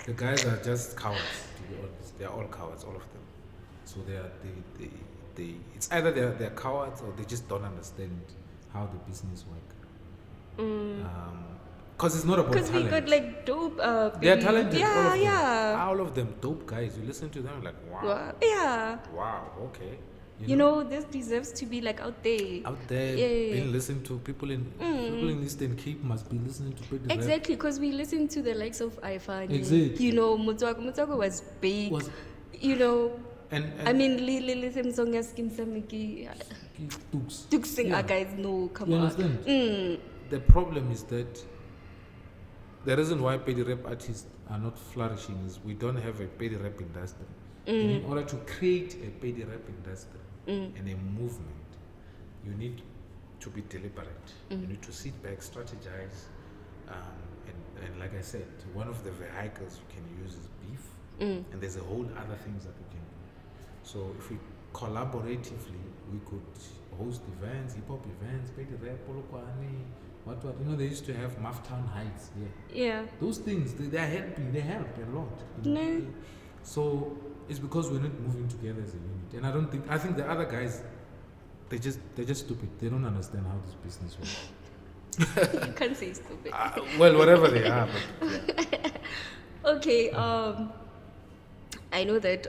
D: the guys are just cowards, to be honest. They're all cowards, all of them. So they it's either they're cowards or they just don't understand how the business works. Because it's not about
C: Because we
D: talent.
C: got like dope.
D: They're
C: Pedi-
D: talented.
C: Yeah,
D: all of them.
C: yeah.
D: All of them dope guys. You listen to them like, wow,
C: Well, yeah.
D: wow, okay.
C: You know, this deserves to be like out there.
D: Out there,
C: Yeah.
D: being listened to. People in Eastern Cape must be listening to Pedi rap.
C: Exactly, because we listen to the likes of Ifani.
D: Exactly.
C: You know, Motswako was big.
D: Was-
C: You know,
D: And
C: I mean, listen song as Kim Samiki.
D: Dukes.
C: Duke sing,
D: Yeah.
C: guys, no, come
D: You
C: on.
D: understand? The problem is that the reason why Pedi rap artists are not flourishing is we don't have a Pedi rap industry. And in order to create a Pedi rap industry and a movement, you need to be deliberate. You need to sit back, strategize, and like I said, one of the vehicles you can use is beef, and there's a whole other things that we can do. So if we collaboratively, we could host events, hip hop events, Pedi rap, Polokwane, what, they used to have Maftown Heights here.
C: Yeah.
D: Those things, they're helping, they help a lot.
C: No.
D: So it's because we're not moving together as a unit. And I think the other guys, they're just stupid. They don't understand how this business works.
C: You can't say stupid.
D: Well, whatever they are. But, yeah.
C: Okay, I know that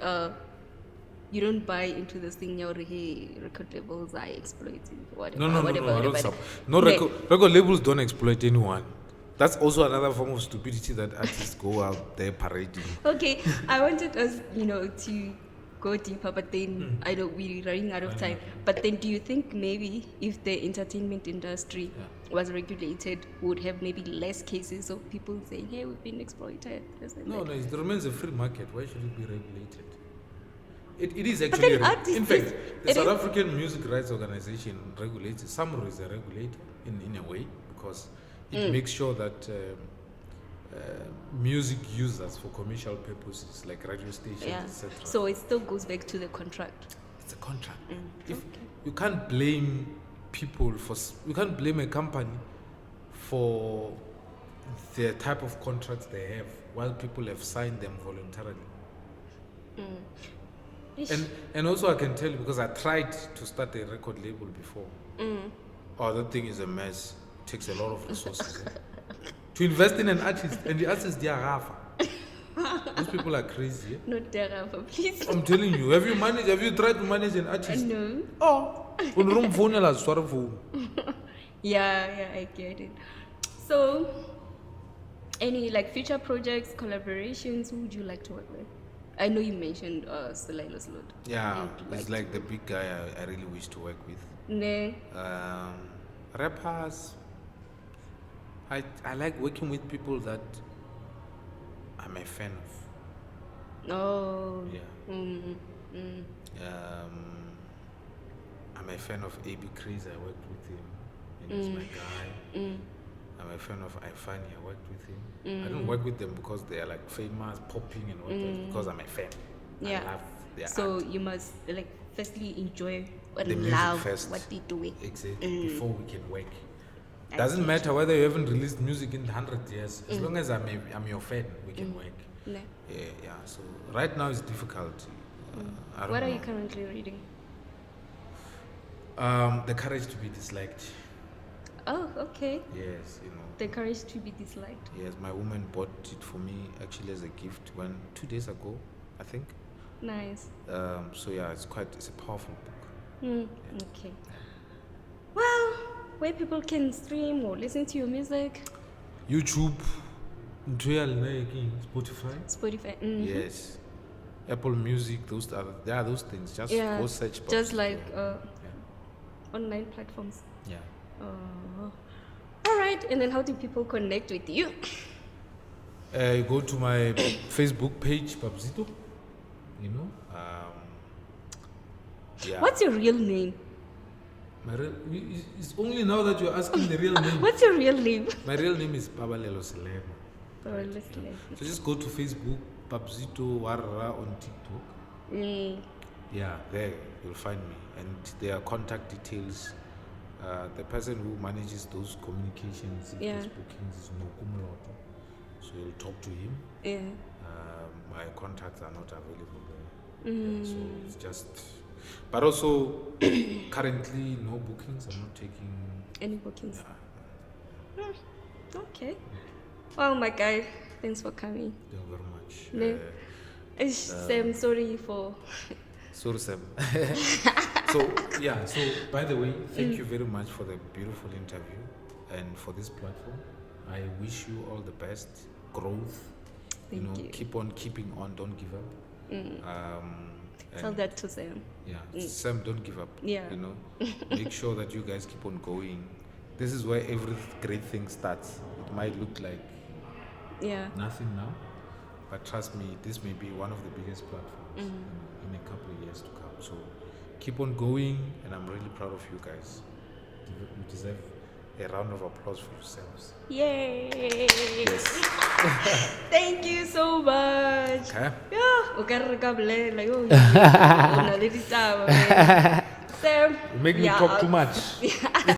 C: you don't buy into this thing now. Hey, record labels are exploiting whatever.
D: No,
C: whatever,
D: I don't
C: whatever.
D: no record labels don't exploit anyone. That's also another form of stupidity that artists go out there parading.
C: Okay, I wanted us, to go deeper, but then I know we're running out of time. But then, do you think maybe if the entertainment industry was regulated, we would have maybe less cases of people saying, "Hey, we've been exploited"?
D: No, it remains a free market. Why should it be regulated? It is
C: then
D: actually.
C: artists
D: In fact, the
C: it
D: South
C: is-
D: African Music Rights Organization regulates. SAMRO is a regulator in a way because it makes sure that music users for commercial purposes like radio stations,
C: Yeah.
D: etc.
C: So it still goes back to the contract.
D: It's a contract. If you can't blame people you can't blame a company for the type of contracts they have while people have signed them voluntarily. And also I can tell you because I tried to start a record label before. Oh, that thing is a mess. It takes a lot of resources. To invest in an artist, and the artist they are rafa. Those people are crazy.
C: Not Darafa, please.
D: I'm telling you, have you tried to manage an artist?
C: No.
D: Oh, on room phone la swara phone.
C: Yeah, I get it. So, any future projects, collaborations, who would you like to work with? I know you mentioned Solilo Slot.
D: Yeah, it's like the big guy I really wish to work with.
C: Ne.
D: Rappers. I like working with people that I'm a fan of.
C: Oh.
D: Yeah. I'm a fan of AB Craze. I worked with him. And he's my guy. I'm a fan of Ifani. I worked with him. I don't work with them because they are famous, popping and whatnot. Because I'm a fan.
C: Yeah.
D: I love their
C: So
D: art.
C: you must firstly enjoy and
D: The music
C: love
D: first.
C: what they're doing.
D: Exactly. Before we can work.
C: I
D: Doesn't
C: get
D: matter whether you haven't released music in 100 years. As long as I'm your fan, we can work.
C: Ne.
D: Yeah. So right now it's difficult. I don't
C: What are
D: know.
C: you currently reading?
D: The Courage to be Disliked.
C: Oh, okay.
D: Yes,
C: The courage to be disliked.
D: Yes, my woman bought it for me actually as a gift 2 days ago, I think.
C: Nice.
D: So yeah, it's a powerful book.
C: Okay. Well, where people can stream or listen to your music?
D: YouTube, Spotify.
C: Spotify.
D: Yes. Apple Music, there are those things. Just
C: Yeah.
D: go search.
C: Just
D: Bob's.
C: online platforms.
D: Yeah.
C: All right. And then how do people connect with you?
D: You go to my Facebook page, Babzito. Yeah.
C: What's your real name?
D: It's only now that you're asking the real name.
C: What's your real name?
D: My real name is Babalelo Selema.
C: Oh, listen.
D: So just go to Facebook, Babzito Warra on TikTok. Yeah, there you'll find me. And there are contact details. The person who manages those communications,
C: Yeah.
D: those bookings is Nokumloto. So you'll talk to him.
C: Yeah.
D: My contacts are not available there. Yeah, so it's just. But also, currently, no bookings. I'm not taking.
C: Any bookings? Okay. Well, my guy, thanks for coming.
D: Thank you very much.
C: No. Sam, sorry for.
D: Sorry, Sam. So by the way, thank you very much for the beautiful interview and for this platform. I wish you all the best growth.
C: Thank you.
D: Keep on keeping on. Don't give up.
C: Tell that to Sam.
D: Yeah, Sam, don't give up.
C: Yeah.
D: Make sure that you guys keep on going. This is where every great thing starts. It might look like nothing now, but trust me, this may be one of the biggest platforms in a couple of years to come. So keep on going, and I'm really proud of you guys. You deserve a round of applause for yourselves.
C: Yay!
D: Yes.
C: Thank you so much.
D: Okay.
C: Yeah, o ka re ka bolela, yo, o na le ditaba, man. Sam,
D: You make me talk too much.